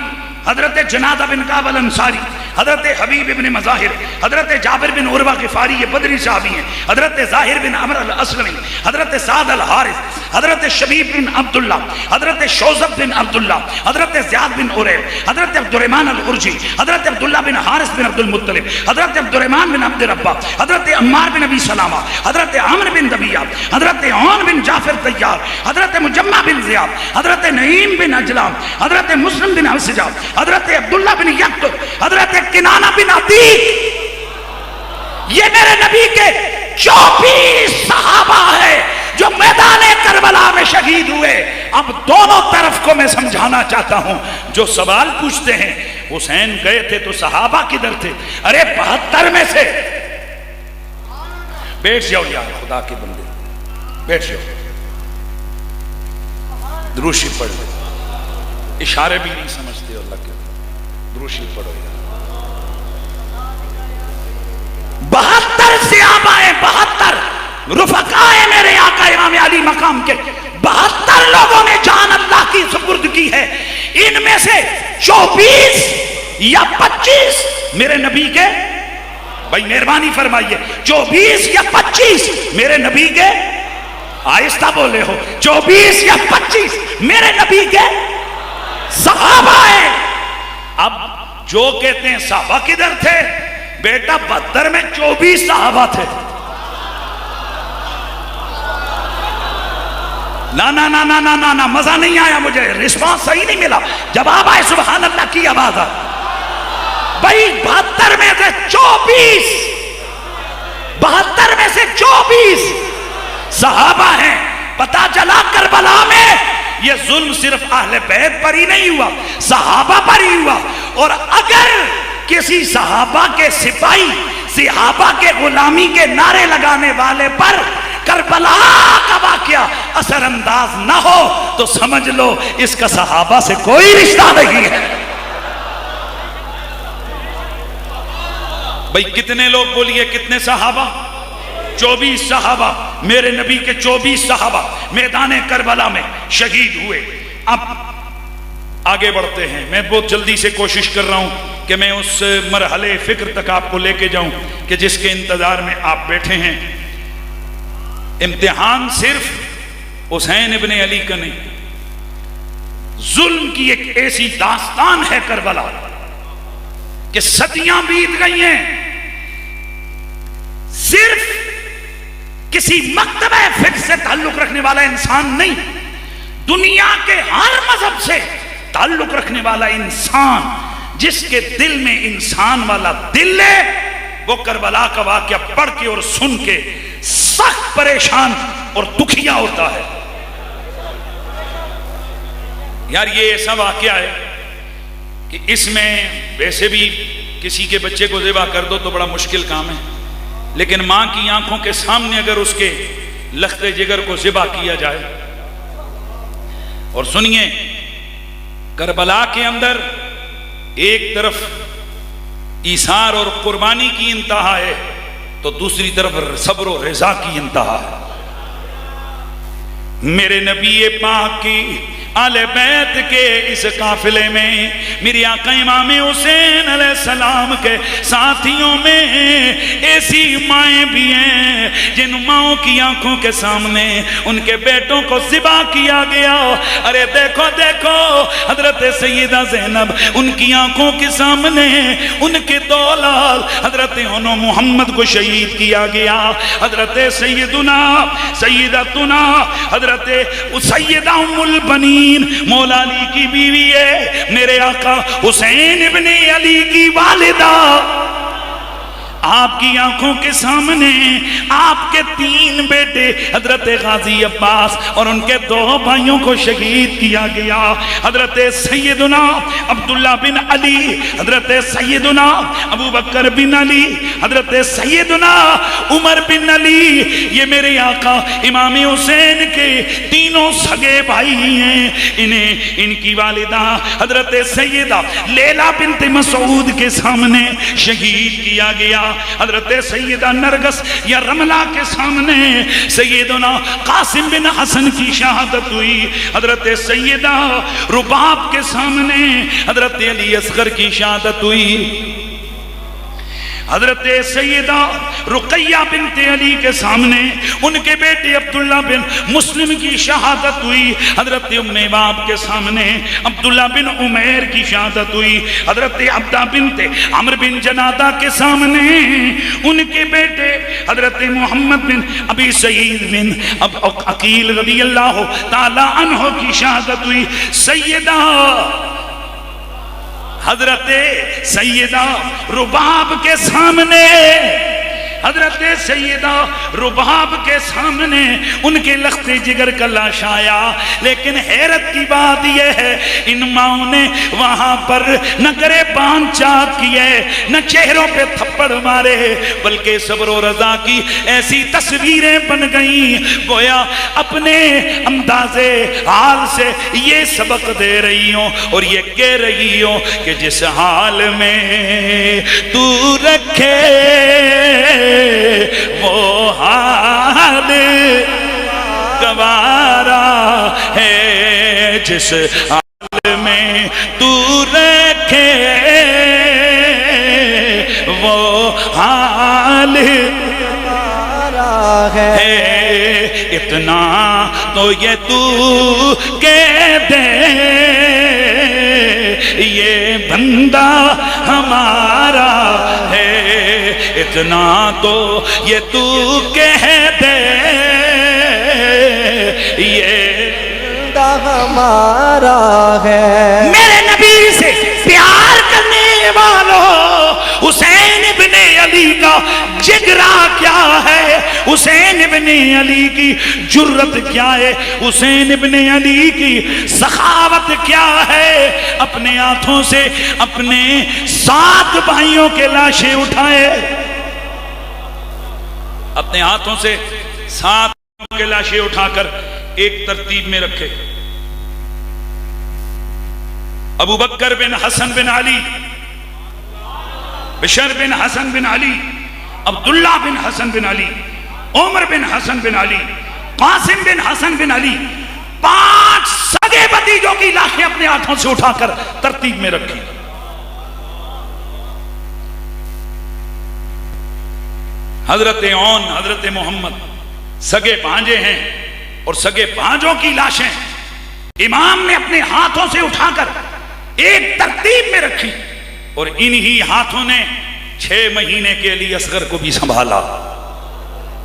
حضرت جنادہ بن کعب الانصاری، حضرت حبیب بن مظاہر، حضرت جابر بن عروہ غفاری، یہ بدری صحابی ہیں، حضرت ظاہر بن عمر الاسلمی، حضرت سعد الحارث، حضرت شبیب بن عبداللہ، حضرت شوزب بن عبداللہ، حضرت زیاد بن عریب، حضرت عبد الرحمن العرجی، حضرت عبداللہ بن حارث بن عبد المطلب، حضرت عبد الرحمن بن عبد ربہ، حضرت عمار بن ابی سلامہ، حضرت عمر بن دبیہ، حضرت عون بن جعفر طیار، حضرت مجمع بن زیاد، حضرت نعیم بن اجلام، حضرت مسلم بن حسجاب، حضرت عبداللہ بن یقتل، حضرت کنانہ بن عتیق، یہ میرے نبی کے 24 صحابہ ہیں جو میدان کربلا میں شہید ہوئے۔ اب دونوں طرف کو میں سمجھانا چاہتا ہوں، جو سوال پوچھتے ہیں حسین گئے تھے تو صحابہ کدھر تھے؟ ارے 72 میں سے بیٹھ جاؤ یار خدا کے بندے، بیٹھ جاؤ، دروشی پڑھ لو، اشارے بھی نہیں سمجھتے اللہ کے، دروشی پڑھو یار۔ 72 صحابہ ہیں، 72 رفقا ہیں میرے آقا امام علی مقام کے، 72 لوگوں نے جان اللہ کی سپرد کی ہے، ان میں سے 24 یا 25 میرے نبی کے، بھائی مہربانی فرمائیے، 24 یا 25 میرے نبی کے، آہستہ بولے ہو، 24 یا 25 میرے نبی کے صحابہ ہیں۔ اب جو کہتے ہیں صحابہ کدھر تھے؟ بیٹا 72 میں 24 صحابہ تھے، نا نا نا نا نا نا نا، مزہ نہیں آیا مجھے، رسپانس صحیح نہیں ملا، جواب آئے سبحان اللہ کی آواز آئے۔ بھائی 72 میں سے 24، 72 میں سے 24 صحابہ ہیں، پتا چلا کربلا میں یہ ظلم صرف اہل بیت پر ہی نہیں ہوا، صحابہ پر ہی ہوا، اور اگر کسی صحابہ کے سپاہی، صحابہ کے غلامی کے نعرے لگانے والے پر کربلا کا واقعہ اثر انداز نہ ہو تو سمجھ لو اس کا صحابہ سے کوئی رشتہ نہیں ہے۔ بھئی کتنے لوگ بولیے، کتنے صحابہ؟ 24 صحابہ، میرے نبی کے 24 صحابہ میدان کربلا میں شہید ہوئے۔ اب آگے بڑھتے ہیں، میں بہت جلدی سے کوشش کر رہا ہوں کہ میں اس مرحلے فکر تک آپ کو لے کے جاؤں کہ جس کے انتظار میں آپ بیٹھے ہیں۔ امتحان صرف حسین ابن علی کا نہیں، ظلم کی ایک ایسی داستان ہے کربلا کہ صدیاں بیت گئی ہیں، صرف کسی مکتبہ فقہ سے تعلق رکھنے والا انسان نہیں، دنیا کے ہر مذہب سے تعلق رکھنے والا انسان، جس کے دل میں انسان والا دل ہے، وہ کربلا کا واقعہ پڑھ کے اور سن کے سخت پریشان اور دکھیا ہوتا ہے۔ یار یہ ایسا واقعہ ہے کہ اس میں ویسے بھی کسی کے بچے کو ذبح کر دو تو بڑا مشکل کام ہے، لیکن ماں کی آنکھوں کے سامنے اگر اس کے لخت جگر کو ذبح کیا جائے، اور سنیے کربلا کے اندر ایک طرف ایثار اور قربانی کی انتہا ہے تو دوسری طرف صبر و رضا کی انتہا ہے۔ میرے نبی پاک کی آل بیت کے اس قافلے میں میری آقا امام حسین علیہ السلام کے ساتھیوں میں ایسی مائیں بھی ہیں جن ماؤں کی آنکھوں کے سامنے ان کے بیٹوں کو ذبح کیا گیا۔ ارے دیکھو دیکھو حضرت سیدہ زینب، ان کی آنکھوں کے سامنے ان کے دو لال حضرت انو محمد کو شہید کیا گیا۔ حضرت سیدتنا حضرت سیدہ ام البنین مولا علی کی بیوی ہے، میرے آقا حسین ابن علی کی والدہ، آپ کی آنکھوں کے سامنے آپ کے 3 بیٹے حضرت غازی عباس اور ان کے 2 بھائیوں کو شہید کیا گیا۔ حضرت سیدنا عبداللہ بن علی، حضرت سیدنا ابو بکر بن علی، حضرت سیدنا عمر بن علی، یہ میرے آقا امام حسین کے 3 سگے بھائی ہیں۔ ان کی والدہ حضرت سیدہ لیلہ بنت مسعود کے سامنے شہید کیا گیا۔ حضرت سیدہ نرگس یا رملہ کے سامنے سیدنا قاسم بن حسن کی شہادت ہوئی۔ حضرت سیدہ رباب کے سامنے حضرت علی اصغر کی شہادت ہوئی۔ حضرت سیدہ رقیہ بنت علی کے سامنے ان کے بیٹے عبداللہ بن مسلم کی شہادت ہوئی۔ حضرت ام باب کے سامنے عبداللہ بن عمیر کی شہادت ہوئی۔ حضرت عبدہ بنت عمر بن جنادہ کے سامنے ان کے بیٹے حضرت محمد بن ابی سعید بن عقیل رضی اللہ تعالی عنہ کی شہادت ہوئی۔ سیدہ حضرت سیدہ رباب کے سامنے، حضرت سیدہ رباب کے سامنے ان کے لخت جگر کا لاش آیا، لیکن حیرت کی بات یہ ہے ان ماؤں نے وہاں پر نہ گریبان چاک کیے، نہ چہروں پہ تھپڑ مارے، بلکہ صبر و رضا کی ایسی تصویریں بن گئیں گویا اپنے انداز حال سے یہ سبق دے رہی ہوں اور یہ کہہ رہی ہوں کہ جس حال میں تو رکھے وہ حال گوارا ہے، جس حال میں تو رکھے وہ حال گوارا ہے، اتنا تو یہ تو کہہ دے یہ بندہ ہمارا ہے، اتنا تو یہ تو کہہ دے یہ بندہ ہمارا ہے۔ میرے نبی سے پیار کرنے والوں، حسین ابن علی کا جگرا کیا ہے، حسین ابن علی کی جرت کیا ہے، حسین ابن علی کی سخاوت کیا ہے، اپنے ہاتھوں سے اپنے 7 بھائیوں کے لاشیں اٹھائے، اپنے ہاتھوں سے 7 کے لاشیں اٹھا کر ایک ترتیب میں رکھے۔ ابو بکر بن حسن بن علی، بشر بن حسن بن علی، عبداللہ بن حسن بن علی، عمر بن حسن بن علی، قاسم بن حسن بن علی، 5 سگے بھتیجوں کی لاشیں اپنے ہاتھوں سے اٹھا کر ترتیب میں رکھی۔ حضرت عون، حضرت محمد سگے بھانجے ہیں، اور سگے بھانجوں کی لاشیں امام نے اپنے ہاتھوں سے اٹھا کر ایک ترتیب میں رکھی، اور انہی ہاتھوں نے 6 مہینے کے علی اصغر کو بھی سنبھالا۔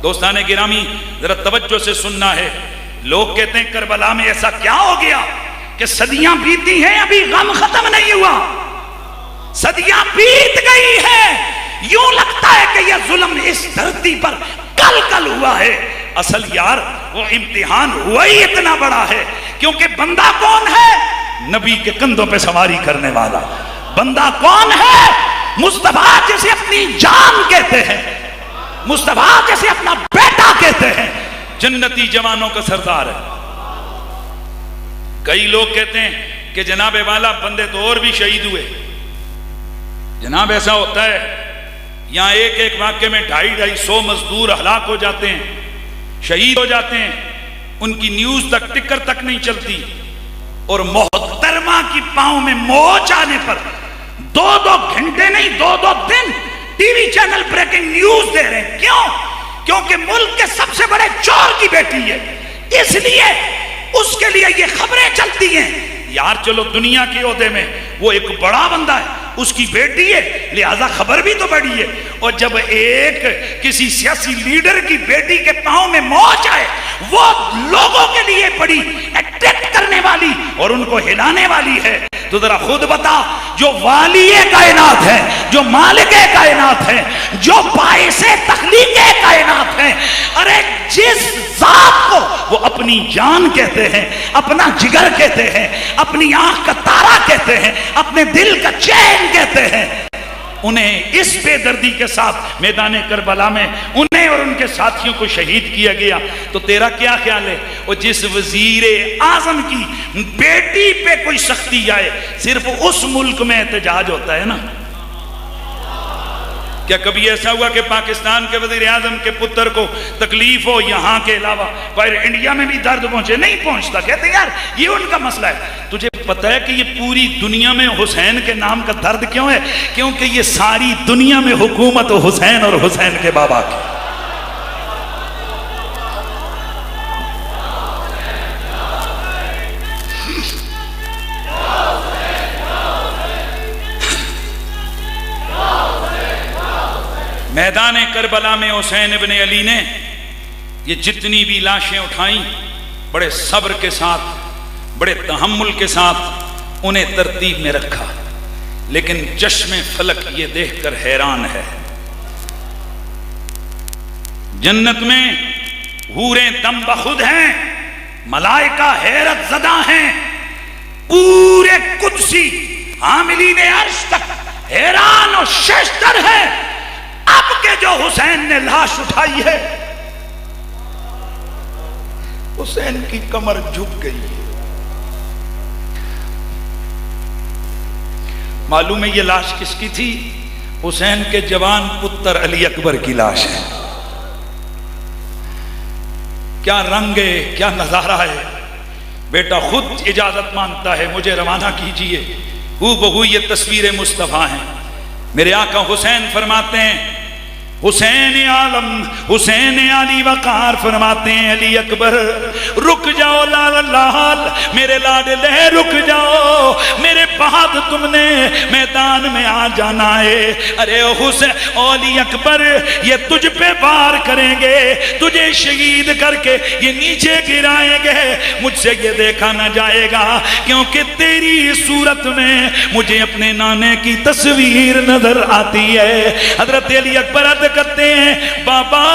دوستان گرامی ذرا توجہ سے سننا ہے، لوگ کہتے ہیں کربلا میں ایسا کیا ہو گیا کہ صدیاں بیتی ہیں ابھی غم ختم نہیں ہوا، صدیاں بیت گئی ہیں، یوں لگتا ہے کہ یہ ظلم اس دھرتی پر کل ہوا ہے۔ اصل یار وہ امتحان ہوا ہی اتنا بڑا ہے، کیونکہ بندہ کون ہے؟ نبی کے کندھوں پہ سواری کرنے والا بندہ کون ہے؟ مصطفیٰ جسے اپنی جان کہتے ہیں، مصطفیٰ جسے اپنا بیٹا کہتے ہیں، جنتی جوانوں کا سردار ہے۔ کئی لوگ کہتے ہیں کہ جناب والا بندے تو اور بھی شہید ہوئے۔ جناب ایسا ہوتا ہے یہاں ایک واقعے میں 250 مزدور ہلاک ہو جاتے ہیں، شہید ہو جاتے ہیں، ان کی نیوز تک ٹکر تک نہیں چلتی، اور محترمہ کی پاؤں میں موچ آنے پر 2 گھنٹے نہیں 2 دن T V channel breaking news دے رہے ہیں۔ کیوں؟ کیونکہ ملک کے سب سے بڑے چور کی بیٹی ہے، اس لیے اس کے لیے یہ خبریں چلتی ہیں۔ یار چلو دنیا کے عہدے میں وہ ایک بڑا بندہ ہے، اس کی بیٹی ہے، لہذا خبر بھی تو بڑی ہے، اور جب ایک کسی سیاسی لیڈر کی بیٹی کے پاؤں میں موچ آئے، وہ لوگوں کے لیے بڑی اٹریکٹ کرنے والی اور ان کو ہلانے والی ہے، تو ذرا خود بتا، جو والی کائنات ہے، جو مالک کائنات ہے، جو باعث تخلیق کائنات ہے، ارے جس ذات کو وہ اپنی جان کہتے ہیں، اپنا جگر کہتے ہیں، اپنی آنکھ کا تارا کہتے ہیں، اپنے دل کا چین کہتے ہیں، انہیں اس بے دردی کے ساتھ میدان کربلا میں انہیں اور ان کے ساتھیوں کو شہید کیا گیا، تو تیرا کیا خیال ہے؟ اور جس وزیر اعظم کی بیٹی پہ کوئی سختی آئے، صرف اس ملک میں احتجاج ہوتا ہے نا؟ کیا کبھی ایسا ہوا کہ پاکستان کے وزیر اعظم کے پتر کو تکلیف ہو یہاں کے علاوہ باہر انڈیا میں بھی درد پہنچے؟ نہیں پہنچتا، کہتے ہیں یار یہ ان کا مسئلہ ہے۔ تجھے پتہ ہے کہ یہ پوری دنیا میں حسین کے نام کا درد کیوں ہے؟ کیونکہ یہ ساری دنیا میں حکومت حسین اور حسین کے بابا کی۔ میدان کربلا میں حسین ابن علی نے یہ جتنی بھی لاشیں اٹھائیں، بڑے صبر کے ساتھ، بڑے تحمل کے ساتھ انہیں ترتیب میں رکھا، لیکن چشم فلک یہ دیکھ کر حیران ہے، جنت میں حوریں دم بخود ہیں، ملائکہ حیرت زدہ ہیں، پورے قدسی حاملین عرش تک حیران اور ششدر ہے اب کہ جو حسین نے لاش اٹھائی ہے۔ حسین کی کمر جھک گئی ہے۔ معلوم ہے یہ لاش کس کی تھی؟ حسین کے جوان پتر علی اکبر کی لاش ہے۔ کیا رنگ ہے، کیا نظارہ ہے۔ بیٹا خود اجازت مانگتا ہے مجھے روانہ کیجئے، ہو بہو یہ تصویر مصطفیٰ ہیں۔ میرے آقا حسین فرماتے ہیں، حسین عالم حسین علی وقار فرماتے ہیں، علی اکبر رک جاؤ لال لال، میرے لاڈلے رک جاؤ، میرے بعد تم نے میدان میں آ جانا ہے. ارے حسین علی اکبر یہ تجھ پہ وار کریں گے, تجھے شہید کر کے یہ نیچے گرائیں گے, مجھ سے یہ دیکھا نہ جائے گا کیونکہ تیری صورت میں مجھے اپنے نانے کی تصویر نظر آتی ہے. حضرت علی اکبر عرض کرتے ہیں بابا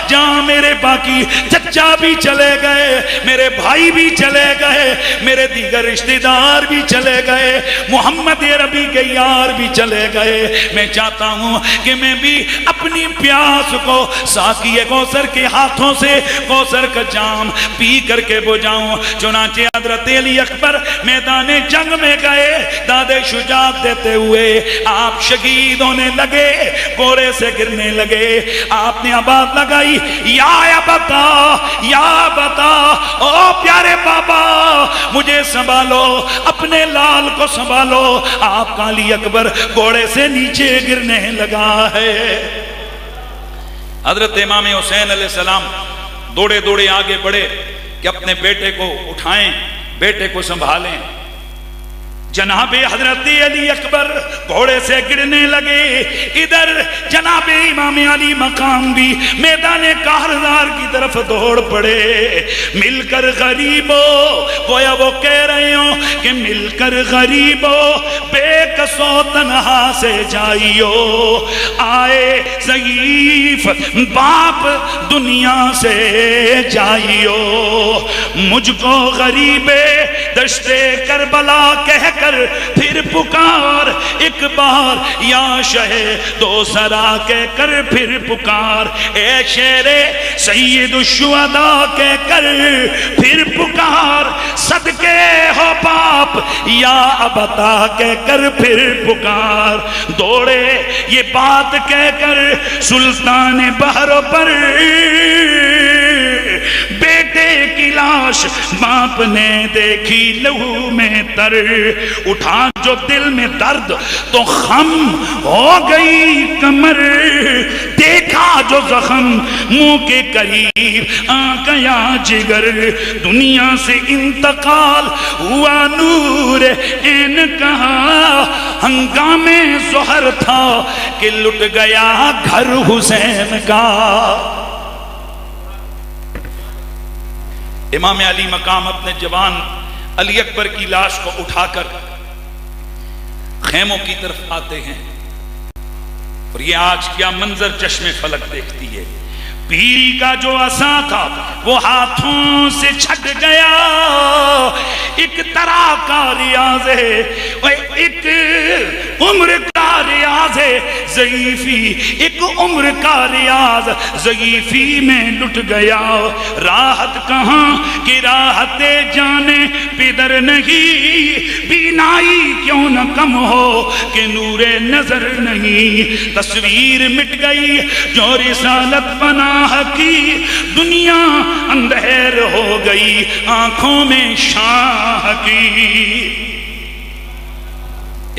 جہاں میرے باقی چچا بھی چلے گئے, میرے بھائی بھی چلے گئے, میرے دیگر رشتہ دار بھی چلے گئے, محمد عربی کے یار بھی چلے گئے, میں چاہتا ہوں کہ میں بھی اپنی پیاس کو ساقی کوثر کے ہاتھوں سے کوثر کا جام پی کر کے بجھاؤں. چنانچہ حضرت علی اکبر میدان جنگ میں گئے, داد شجاعت دیتے ہوئے آپ شہید ہونے لگے, گھوڑے سے گرنے لگے. آپ نے آواز لگائی یا بتا او پیارے بابا مجھے سنبھالو, اپنے لال کو سنبھالو. آپ کا علی اکبر گھوڑے سے نیچے گرنے لگا ہے. حضرت امام حسین علیہ السلام دوڑے دوڑے آگے بڑھے کہ اپنے بیٹے کو اٹھائیں, بیٹے کو سنبھالیں. جناب حضرت علی اکبر گھوڑے سے گرنے لگے. ادھر جناب امام علی مقام بھی میدان کارزار کی طرف دوڑ پڑے. مل کر غریبوں, گویا وہ کہہ رہے ہوں کہ مل کر غریبوں بے کسو تنہا سے جائیو, آئے ضعیف باپ دنیا سے جائیو. مجھ کو غریب دشت کربلا کہہ کر پھر پکار ایک بار, یا شہ دو سرا کہہ کر پھر پکار, اے شیر سید الشہداء کہہ کر پھر پکار, صدقے ہو باپ یا ابتا کہہ کر پھر پکار. دوڑے یہ بات کہہ کر سلطان بحر پر, بیٹے کی لاش باپ نے دیکھی لہو میں تر. اٹھا جو دل میں درد تو خم ہو گئی کمر, دیکھا جو زخم منہ کے قریب آ گیا جگر. دنیا سے انتقال ہوا نور این کہا, ہنگامے ظہر تھا کہ لٹ گیا گھر حسین کا. امام علی مقام اپنے جوان علی اکبر کی لاش کو اٹھا کر خیموں کی طرف آتے ہیں, اور یہ آج کیا منظر چشم فلک دیکھتی ہے. پیری کا جو عصا تھا وہ ہاتھوں سے چھٹ گیا. ایک طرح کا ریاض ہے, ایک عمر کا ریاض ہے ضعیفی, ایک عمر کا ریاض ضعیفی میں لٹ گیا. راحت کہاں کہ راحت جانے پدر نہیں, بینائی کیوں نہ کم ہو کہ نور نظر نہیں. تصویر مٹ گئی جو رسالت بنا کی, دنیا اندھیر ہو گئی آنکھوں میں شاہ کی.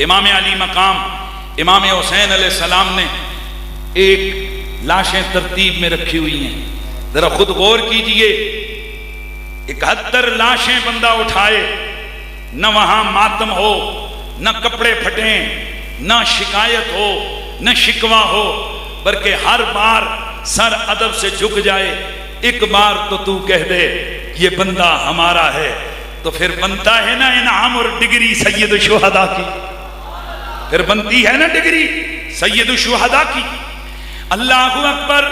امام علی مقام امام حسین علیہ السلام نے ایک لاشیں ترتیب میں رکھی ہوئی ہیں. ذرا خود غور کیجئے, 71 لاشیں بندہ اٹھائے, نہ وہاں ماتم ہو, نہ کپڑے پھٹیں, نہ شکایت ہو, نہ شکوہ ہو, بلکہ ہر بار سر ادب سے جھک جائے. ایک بار تو کہہ دے یہ بندہ ہمارا ہے, تو پھر بنتا ہے نا انعام اور ڈگری سید الشہداء کی, پھر بنتی ہے نا ڈگری سید الشہداء کی. اللہ اکبر.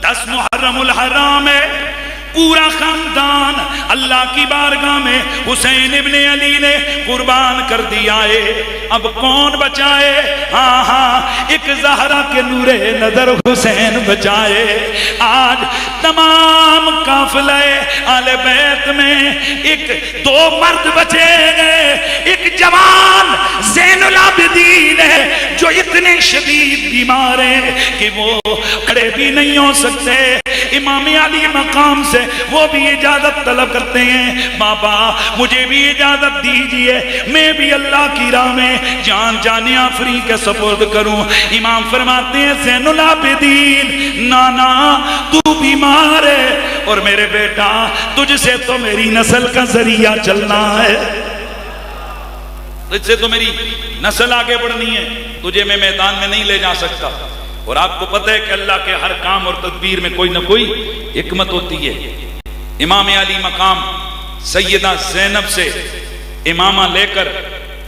10 محرم الحرام ہے, پورا خاندان اللہ کی بارگاہ میں حسین ابن علی نے قربان کر دیا ہے. اب کون بچائے؟ ہاں ایک زہرا کے نور نظر حسین بچائے. آج تمام قافلہ آل بیت میں ایک 2 مرد بچے گئے. ایک جوان زین العابدین ہے جو اتنے شدید بیمار ہیں کہ وہ کھڑے بھی نہیں ہو سکتے. امام علی مقام سے وہ بھی اجازت طلب کرتے ہیں, بابا مجھے بھی اجازت دیجئے, میں بھی اللہ کی راہ میں جان جان آفری کے سپرد کروں. امام فرماتے ہیں زین العابدین نانا تو بیمار ہے, اور میرے بیٹا تجھ سے تو میری نسل کا ذریعہ چلنا ہے. تجھ سے تو میری نسل آگے بڑھنی ہے، تجھے میں میدان میں نہیں لے جا سکتا۔ اور آپ کو پتہ ہے کہ اللہ کے ہر کام اور تدبیر میں کوئی نہ کوئی حکمت ہوتی ہے۔ امام علی مقام سیدہ زینب سے امامہ لے کر،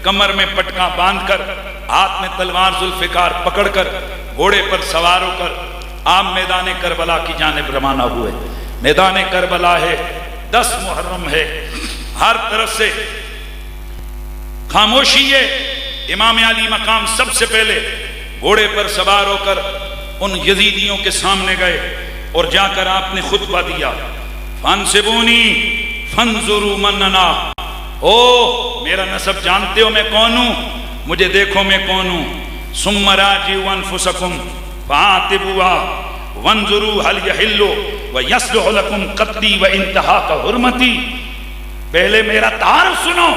کمر میں پٹکا باندھ کر، ہاتھ میں تلوار ذوالفقار پکڑ کر، گھوڑے پر سوار ہو کر آپ میدان کربلا کی جانب روانہ ہوئے۔ میدان کربلا ہے، 10 محرم ہے، ہر طرف سے خاموشی ہے۔ امام علی مقام سب سے پہلے گھوڑے پر سوار ہو کر ان یزیدیوں کے سامنے گئے اور جا کر آپ نے خطبہ دیا، فانسبونی فانظروا من انا، او میرا نسب جانتے ہو میں کون ہوں، مجھے دیکھو میں کون ہوں، ثم راجعوا انفسکم فعاتبوها وانظروا هل يحل ويصلح لكم قتلي وانتهاك حرمتي، پہلے میرا تعارف سنو،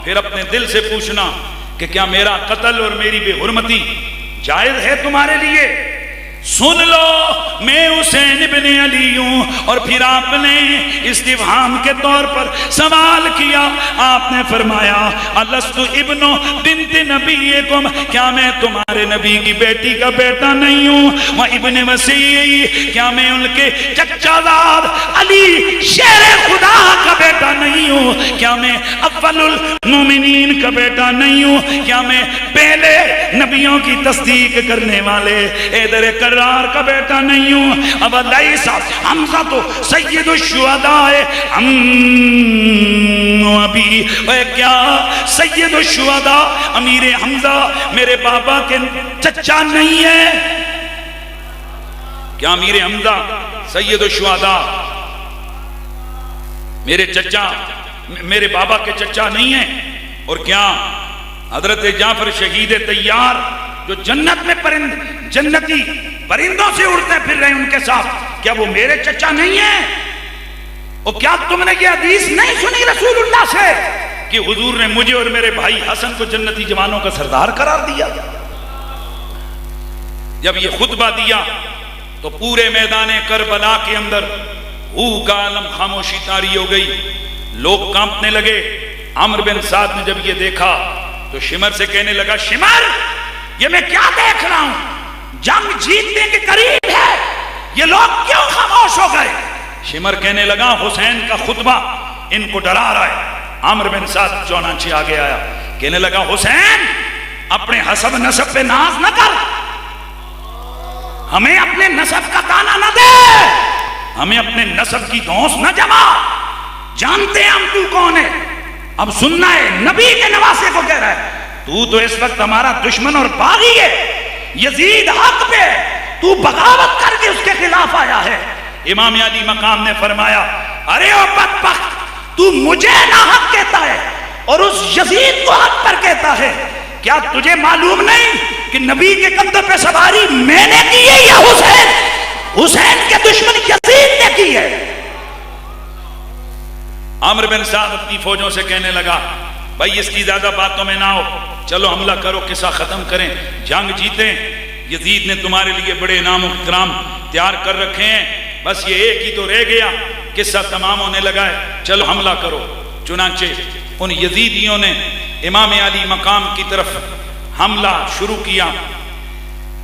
پھر اپنے دل سے پوچھنا کہ کیا میرا قتل اور میری بے حرمتی جائز ہے تمہارے لیے۔ سن لو میں حسین ابن علی ہوں۔ اور پھر آپ نے استفہام کے طور پر سوال کیا، آپ نے فرمایا الست ابن بنت نبیکم، کیا میں تمہارے نبی کی بیٹی کا بیٹا نہیں ہوں، وہ ابن وسیع، کیا میں ان کے چچا زاد علی شیر خدا کا بیٹا نہیں ہوں، کیا میں اول المومنین کا بیٹا نہیں ہوں، کیا میں پہلے نبیوں کی تصدیق کرنے والے حیدر کرار کا بیٹا نہیں ہوں، اب لیسا حمزہ تو سید الشہداء ابی، کیا سید الشہداء امیر حمزہ میرے بابا کے چچا نہیں ہے؟ کیا امیر حمزہ سید الشہداء میرے چچا، میرے بابا کے چچا نہیں ہیں؟ اور کیا حضرت جعفر شہید طیار جو جنت میں جنتی پرندوں سے اڑتے پھر رہے ان کے ساتھ، کیا وہ میرے چچا نہیں ہیں؟ اور کیا تم نے یہ حدیث نہیں سنی رسول اللہ سے کہ حضور نے مجھے اور میرے بھائی حسن کو جنتی جوانوں کا سردار قرار دیا؟ جب یہ خطبہ دیا تو پورے میدان کربلا کے اندر ہو کا عالم، خاموشی طاری ہو گئی، لوگ کانپنے لگے۔ عمر بن سعد نے جب یہ دیکھا تو شمر سے کہنے لگا، شمر یہ میں کیا دیکھ رہا ہوں، جنگ جیتنے کے قریب ہے، یہ لوگ کیوں خاموش ہو گئے؟ شمر کہنے لگا حسین کا خطبہ ان کو ڈرا رہا ہے۔ عمر بن سعد چونانچہ آگے آیا، کہنے لگا حسین اپنے حسب نسب پہ ناز نہ کر، ہمیں اپنے نسب کا تانا نہ دے، ہمیں اپنے نسب کی دھونس نہ جما، جانتے ہیں ہم تو کون ہے۔ اب سننا ہے، نبی کے نواسے کو کہہ رہا ہے تو اس وقت ہمارا دشمن اور باغی ہے، یزید حق پہ، تو بغاوت کر کے اس کے خلاف آیا ہے۔ امام علی مقام نے فرمایا ارے او بدبخت، تو مجھے ناحق کہتا ہے اور اس یزید کو حق پر کہتا ہے، کیا تجھے معلوم نہیں کہ نبی کے کندھے پہ سواری میں نے کی ہے یا حسین کے دشمن یزید نے کی ہے؟ عمر بن سعد اپنی فوجوں سے کہنے لگا بھائی اس کی زیادہ باتوں میں نہ ہو، چلو حملہ کرو، قصہ ختم کریں، جنگ جیتیں، یزید نے تمہارے لیے بڑے انعام و اکرام تیار کر رکھے ہیں، بس یہ ایک ہی تو رہ گیا، قصہ تمام ہونے لگا ہے، چلو حملہ کرو۔ چنانچہ ان یزیدیوں نے امام علی مقام کی طرف حملہ شروع کیا۔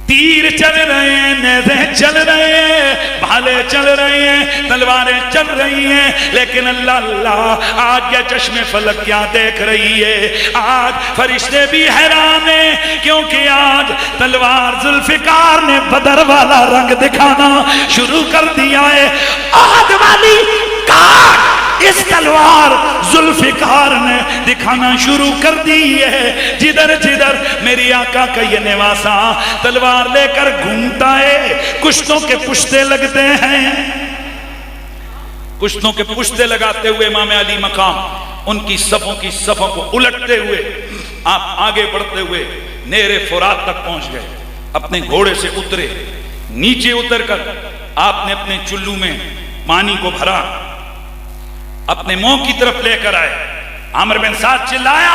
تیر چل رہے ہیں، نیزیں چل رہے ہیں، بھالے چل رہے ہیں، تلواریں چل رہی ہیں، لیکن اللہ اللہ آج یہ چشم فلک کیا دیکھ رہی ہے؟ آج فرشتے بھی حیران ہیں، کیونکہ آج تلوار ذوالفقار نے بدر والا رنگ دکھانا شروع کر دیا ہے۔ احد والی کاٹ اس تلوار ذوالفقار نے دکھانا شروع کر دی ہے۔ جدھر جدھر میری آقا کا یہ نواسا تلوار لے کر گھومتا ہے، کشتوں کے پشتے لگتے ہیں، کشتوں کے پشتے لگاتے ہوئے امام علی مقام ان کی صفوں کو الٹتے ہوئے آپ آگے بڑھتے ہوئے نہر فرات تک پہنچ گئے۔ اپنے گھوڑے سے اترے، نیچے اتر کر آپ نے اپنے چلو میں پانی کو بھرا، اپنے منہ کی طرف لے کر آئے۔ عمر بن سعد چلایا،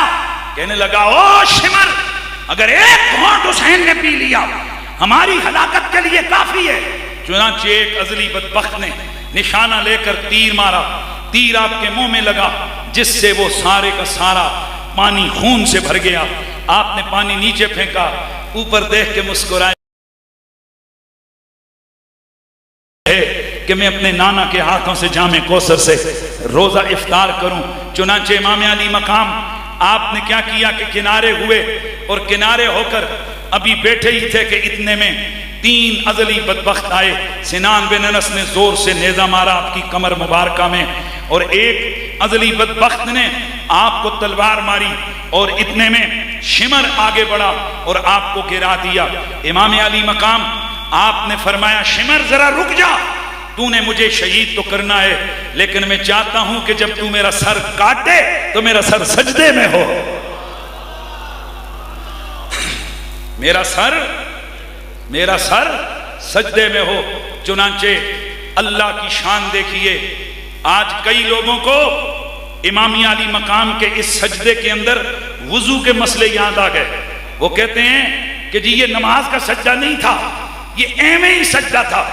کہنے لگا او شمر، اگر ایک گھونٹ حسین نے پی لیا ہماری ہلاکت کے لیے کافی ہے۔ چنانچہ ایک ازلی بدبخت نے نشانہ لے کر تیر مارا، تیر آپ کے منہ میں لگا، جس سے وہ سارے کا سارا پانی خون سے بھر گیا. آپ نے پانی نیچے پھینکا, اوپر دیکھ کے مسکرائے کہ میں اپنے نانا کے ہاتھوں سے جام کوثر سے روزہ افطار کروں. چنانچہ امام علی مقام آپ نے کیا کیا کہ کنارے ہوئے, اور کنارے ہو کر ابھی بیٹھے ہی تھے کہ اتنے میں 3 ازلی بدبخت آئے. سنان بن انس نے زور سے نیزہ مارا آپ کی کمر مبارکہ میں, اور ایک ازلی بدبخت نے آپ کو تلوار ماری, اور اتنے میں شمر آگے بڑھا اور آپ کو گرا دیا. امام علی مقام آپ نے فرمایا شمر ذرا رک جا, تو نے مجھے شہید تو کرنا ہے, لیکن میں چاہتا ہوں کہ جب تو میرا سر کاٹے تو میرا سر سجدے میں ہو. میرا سر سجدے میں ہو. چنانچہ اللہ کی شان دیکھیے, آج کئی لوگوں کو امام علی مقام کے اس سجدے کے اندر وضو کے مسئلے یاد آ گئے. وہ کہتے ہیں کہ جی یہ نماز کا سجدہ نہیں تھا, یہ ایویں ہی سجدہ تھا,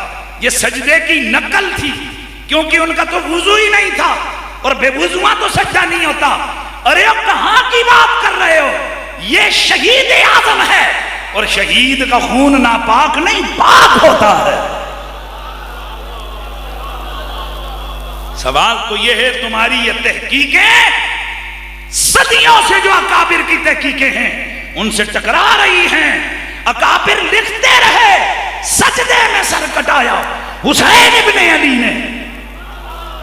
یہ سجدے کی نقل تھی, کیونکہ ان کا تو وضو ہی نہیں تھا, اور بے وضوآں تو سجدہ نہیں ہوتا. ارے اب کہاں کی بات کر رہے ہو, یہ شہید اعظم ہے, اور شہید کا خون ناپاک نہیں پاک ہوتا ہے. سوال تو یہ ہے تمہاری یہ تحقیقیں صدیوں سے جو اکابر کی تحقیقیں ہیں ان سے ٹکرا رہی ہیں. اکابر لکھتے رہے سجدے میں سر کٹایا حسین ابن علی نے,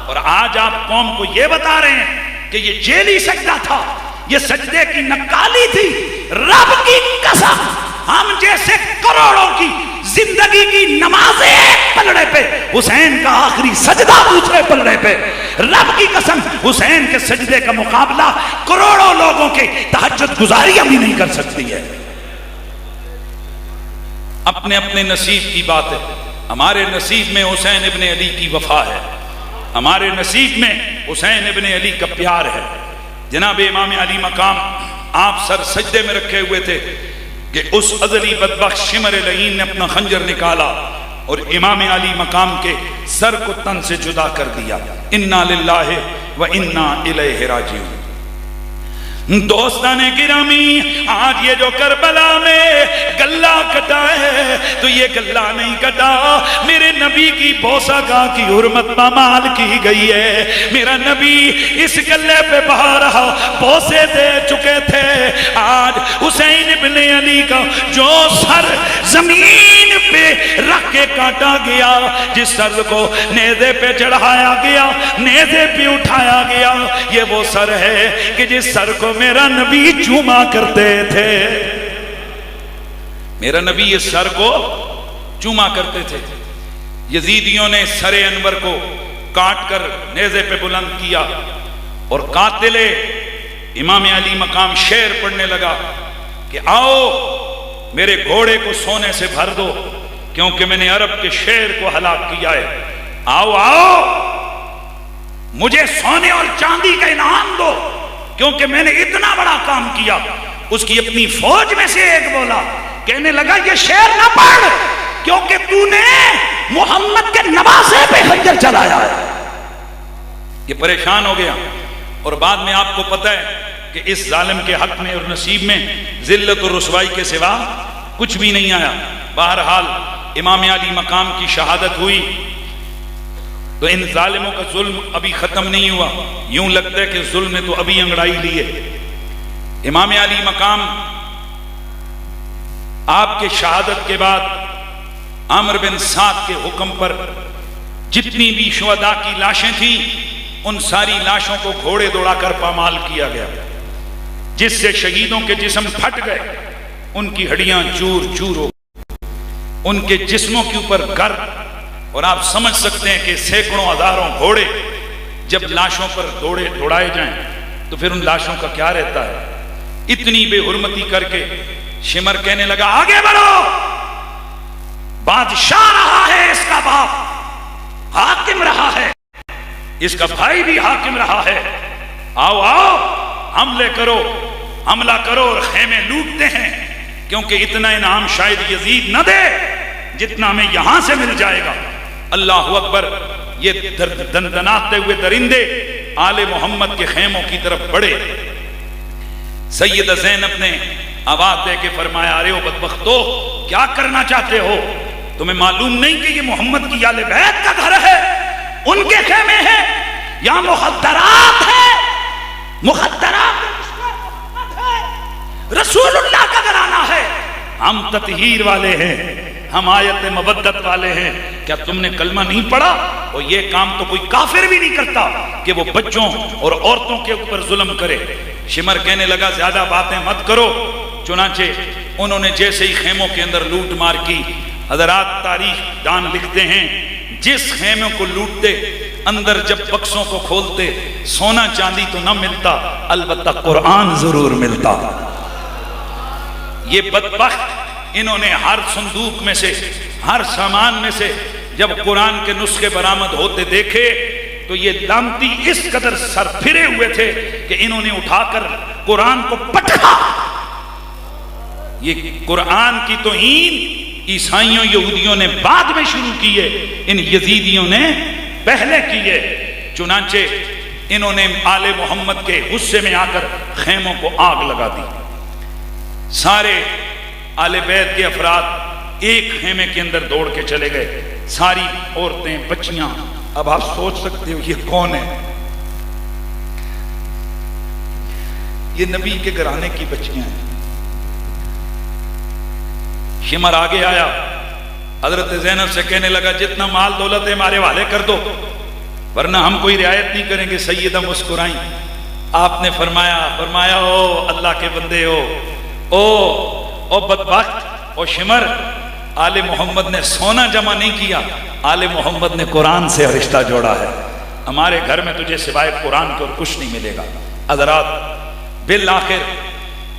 اور آج آپ قوم کو یہ بتا رہے ہیں کہ یہ جیلی سجدہ تھا, یہ سجدے کی نقالی تھی. رب کی قسم ہم جیسے کروڑوں کی زندگی کی نمازیں ایک پلڑے پہ, حسین کا آخری سجدہ دوسرے پلڑے پہ. رب کی قسم حسین کے سجدے کا مقابلہ کروڑوں لوگوں کے تہجد گزاریاں بھی نہیں کر سکتی ہے. اپنے اپنے نصیب کی بات ہے. ہمارے نصیب میں حسین ابن علی کی وفا ہے, ہمارے نصیب میں حسین ابن علی کا پیار ہے. جناب امام علی مقام آپ سر سجدے میں رکھے ہوئے تھے کہ اس ازلی بدبخت شمر لعین نے اپنا خنجر نکالا اور امام علی مقام کے سر کو تن سے جدا کر دیا. انا للہ و انا الیہ راجعون. دوستان گرامی, آج یہ جو کربلا میں گلہ کٹا ہے تو یہ گلہ نہیں کٹا, میرے نبی کی بوسہ گاہ کی حرمت پامال کی گئی ہے. میرا نبی اس گلے پہ بارہا بوسے دے چکے تھے. آج حسین ابن علی کا جو سر زمین پہ رکھ کے کاٹا گیا, جس سر کو نیزے پہ چڑھایا گیا, نیزے پہ اٹھایا گیا, یہ وہ سر ہے کہ جس سر کو میرا نبی چوما کرتے تھے. میرا نبی اس سر کو چوما کرتے تھے. یزیدیوں نے سر انور کو کاٹ کر نیزے پہ بلند کیا, اور قاتل امام علی مقام شعر پڑھنے لگا کہ آؤ میرے گھوڑے کو سونے سے بھر دو, کیونکہ میں نے عرب کے شعر کو ہلاک کیا ہے. آؤ آؤ مجھے سونے اور چاندی کا انعام دو, کیونکہ میں نے اتنا بڑا کام کیا. اس کی اپنی فوج میں سے ایک بولا, کہنے لگا یہ شعر نہ پڑھ, کیونکہ تو نے محمد کے نواسے پہ خنجر چلایا ہے. یہ پریشان ہو گیا, اور بعد میں آپ کو پتہ ہے کہ اس ظالم کے حق میں اور نصیب میں ذلت اور رسوائی کے سوا کچھ بھی نہیں آیا. بہرحال امام علی مقام کی شہادت ہوئی تو ان ظالموں کا ظلم ابھی ختم نہیں ہوا. یوں لگتا ہے کہ ظلم نے تو ابھی انگڑائی لی ہے. امام علی مقام آپ کے شہادت کے بعد عامر بن سعد کے حکم پر جتنی بھی شہداء کی لاشیں تھیں ان ساری لاشوں کو گھوڑے دوڑا کر پامال کیا گیا, جس سے شہیدوں کے جسم پھٹ گئے, ان کی ہڈیاں چور چور ہو, ان کے جسموں کے اوپر گرد. اور آپ سمجھ سکتے ہیں کہ سینکڑوں ہزاروں گھوڑے جب لاشوں پر دوڑائے جائیں تو پھر ان لاشوں کا کیا رہتا ہے. اتنی بے حرمتی کر کے شمر کہنے لگا آگے بڑھو, بادشاہ رہا ہے اس کا باپ, حاکم رہا ہے, اس کا بھائی بھی حاکم رہا ہے, آؤ آؤ حملے کرو, حملہ کرو اور خیمے لوٹتے ہیں, کیونکہ اتنا انعام شاید یزید نہ دے جتنا ہمیں یہاں سے مل جائے گا. اللہ اکبر. یہ دندناتے ہوئے درندے آل محمد کے خیموں کی طرف بڑھے. سیدہ زینب نے آواز دے کے فرمایا ارے او بدبختو کیا کرنا چاہتے ہو؟ تمہیں معلوم نہیں کہ یہ محمد کی آل بیت کا گھر ہے، ان کے خیمے ہیں، یہاں مخدرات ہے، مخدرات ہے، رسول اللہ کا گھرانہ ہے، ہم تطہیر والے ہیں، ہم آیت مودت والے ہیں، کیا تم نے کلمہ نہیں پڑھا؟ اور یہ کام تو کوئی کافر بھی نہیں کرتا کہ وہ بچوں اور عورتوں کے اوپر ظلم کرے۔ شمر کہنے لگا زیادہ باتیں مت کرو۔ چنانچہ انہوں نے جیسے ہی خیموں کے اندر لوٹ مار کی، حضرات تاریخ دان لکھتے ہیں جس خیموں کو لوٹتے اندر جب بکسوں کو کھولتے سونا چاندی تو نہ ملتا، البتہ قرآن ضرور ملتا۔ یہ بدبخت انہوں نے ہر صندوق میں سے، ہر سامان میں سے جب قرآن کے نسخے برآمد ہوتے دیکھے تو یہ لامتی اس قدر سر پھرے ہوئے تھے کہ انہوں نے اٹھا کر قرآن کو پٹکا۔ یہ قرآن کی توہین عیسائیوں یہودیوں نے بعد میں شروع کی ہے، ان یزیدیوں نے پہلے کی ہے۔ چنانچہ انہوں نے آل محمد کے غصے میں آ کر خیموں کو آگ لگا دی۔ سارے آل بیت کے افراد ایک خیمے کے اندر دوڑ کے چلے گئے، ساری عورتیں بچیاں۔ اب آپ سوچ سکتے ہو یہ کون ہے؟ یہ نبی کے گھرانے کی بچیاں ہیں۔ شمر آگے آیا، حضرت زینب سے کہنے لگا جتنا مال دولت ہے ہمارے حوالے کر دو ورنہ ہم کوئی رعایت نہیں کریں گے۔ سیدہ مسکرائیں، آپ نے فرمایا او اللہ کے بندے ہو، او بدبخت، او شمر، آل محمد نے سونا جمع نہیں کیا، آل محمد نے قرآن سے رشتہ جوڑا ہے۔ ہمارے گھر میں تجھے سوائے قرآن کے اور کچھ نہیں ملے گا۔ حضرات بالآخر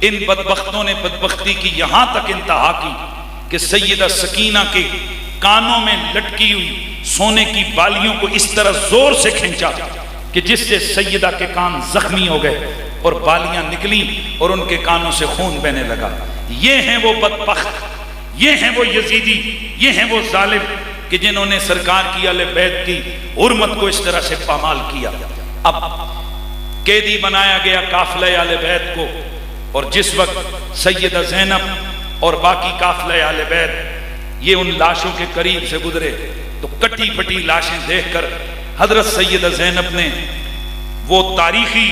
ان بدبختوں نے بدبختی کی یہاں تک انتہا کی کہ سیدہ سکینہ کے کانوں میں لٹکی ہوئی سونے کی بالیوں کو اس طرح زور سے کھینچا کہ جس سے سیدہ کے کان زخمی ہو گئے اور بالیاں نکلی اور ان کے کانوں سے خون بہنے لگا۔ یہ ہیں وہ بدبخت، یہ ہیں وہ یزیدی، یہ ہیں وہ ظالم کہ جنہوں نے سرکار کی اہل بیت کی حرمت کو اس طرح سے پامال کیا۔ اب قیدی بنایا گیا قافلہ اہل بیت کو، اور جس وقت سیدہ زینب اور باقی قافلہ اہل بیت یہ ان لاشوں کے قریب سے گزرے تو کٹی پھٹی لاشیں دیکھ کر حضرت سیدہ زینب نے وہ تاریخی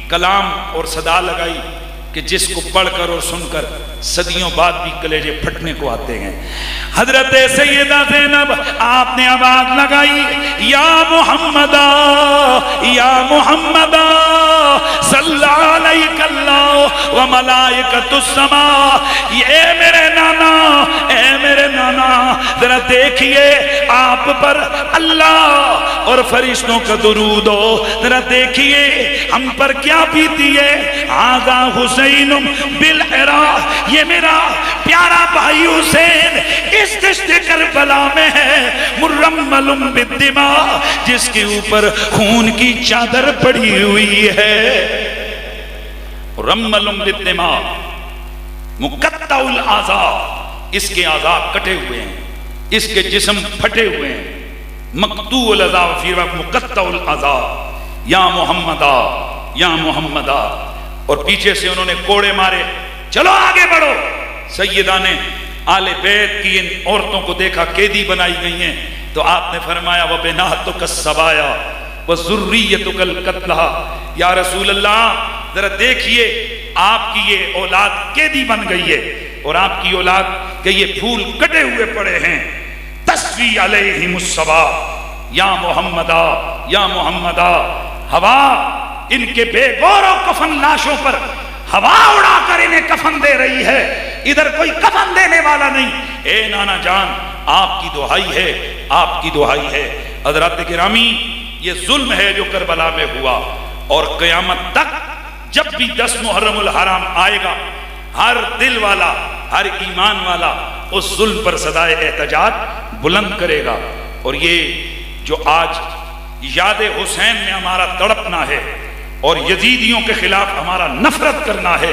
کلام اور صدا لگائی کہ جس کو پڑھ کر اور سن کر صدیوں بعد بھی کلیجے پھٹنے کو آتے ہیں۔ حضرت سیدہ زینب آپ نے آواز لگائی، یا محمدہ یا محمدہ صلی علیک اللہ و ملائکۃ السماء، اے میرے نانا، اے میرے نانا، ذرا دیکھیے آپ پر اللہ اور فرشتوں کا درود ہو، ذرا دیکھیے ہم پر کیا بیتی ہے۔ آغا حسین بالعراء، یہ میرا پیارا بھائی حسین اس دشت کربلا میں ہے، مرمل بالدماء، جس کے اوپر خون کی چادر پڑی ہوئی ہے۔ مرمل بالدماء، مقطع الاعضاء، اس کے اعضاء کٹے ہوئے ہیں، اس کے جسم پھٹے ہوئے ہیں، مقطوع الاعضاء فی مقطع الاعضاء، یا محمدہ یا محمدہ۔ اور پیچھے سے انہوں نے کوڑے مارے، چلو آگے بڑھو۔ سیدہ نے آل بیت کی ان عورتوں کو دیکھا قیدی بنائی گئی ہیں تو آپ نے فرمایا وَبِنَاتُكَ السَّبَايَا وَذُرِّيَّتُكَ الْقَتْلَى، یا رسول اللہ ذرا دیکھیے آپ کی یہ اولاد قیدی بن گئی ہے اور آپ کی اولاد کہ یہ پھول کٹے ہوئے پڑے ہیں۔ تسوی علیہم الصبا، یا محمدہ یا محمدہ۔ ہوا ان کے بے غور و کفن لاشوں پر ہوا اڑا کر انہیں کفن دے رہی ہے، ادھر کوئی کفن دینے والا نہیں۔ اے نانا جان آپ کی دعائی ہے، آپ کی دعائی ہے۔ حضرات گرامی، یہ ظلم ہے جو کربلا میں ہوا، اور قیامت تک جب بھی 10 محرم الحرام آئے گا، ہر دل والا، ہر ایمان والا اس ظلم پر صدائے احتجاج بلند کرے گا۔ اور یہ جو آج یاد حسین میں ہمارا تڑپنا ہے اور یزیدیوں کے خلاف ہمارا نفرت کرنا ہے،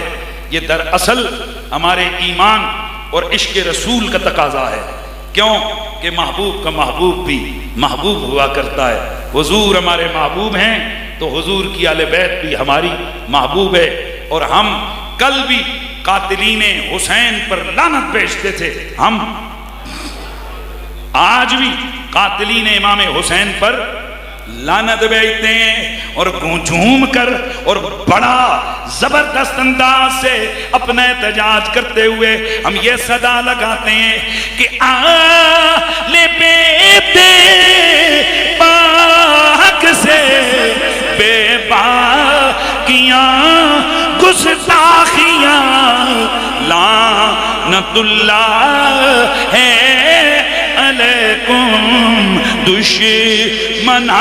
یہ دراصل ہمارے ایمان اور عشق رسول کا تقاضا ہے۔ کیوں کہ محبوب کا محبوب بھی محبوب ہوا کرتا ہے۔ حضور ہمارے محبوب ہیں تو حضور کی آل بیت بھی ہماری محبوب ہے، اور ہم کل بھی قاتلین حسین پر لعنت بھیجتے تھے، ہم آج بھی قاتلین امام حسین پر لعنت بھیجتے ہیں، اور جھوم کر اور بڑا زبردست انداز سے اپنا احتجاج کرتے ہوئے ہم یہ صدا لگاتے ہیں کہ آل بیت پاک سے بے باکیاں گستاخیاں لعنت اللہ ہے علیکم دشمنان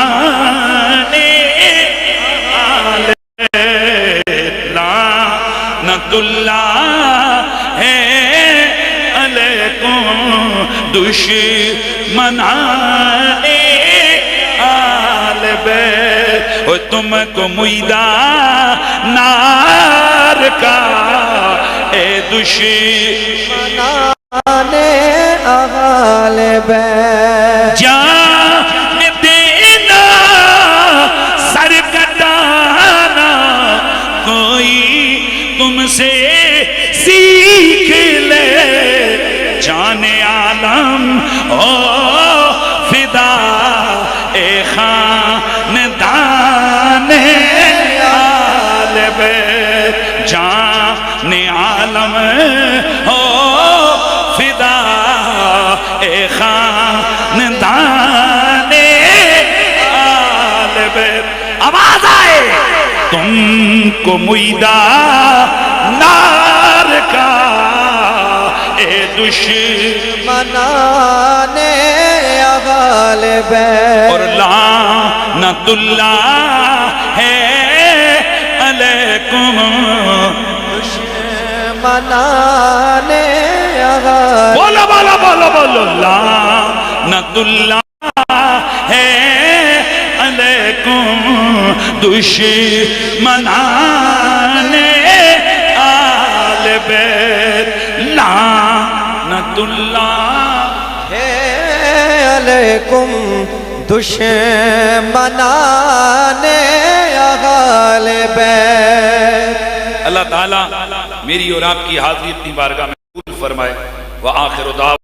آل بیت، لعنت اللہ ہے علیکم دشمنان آل بیت، اور تم کو میدہ نار کا اے دشمنان اہل بیت، جان دینا سر کٹانا کوئی تم سے سیکھ لے، جان عالم او فدا اے خاندان آل بیت، جان عالم او فدا اے خاندان آل بیت۔ آواز آئے تم کو میدہ نار کا اے دشمنان اہل بیت، اور لعنت اللہ ہے علیکم دشمنان اہل، بولو بولو بولو بولو، لعنت اللہ ہے علیکم دشمنان آل بیت، لعنت اللہ ہے علیکم دشمنان اہل بیت۔ اللہ تعالیٰ میری اور آپ کی حاضری اپنی بارگاہ میں قبول فرمائے۔ وآخر دعوانا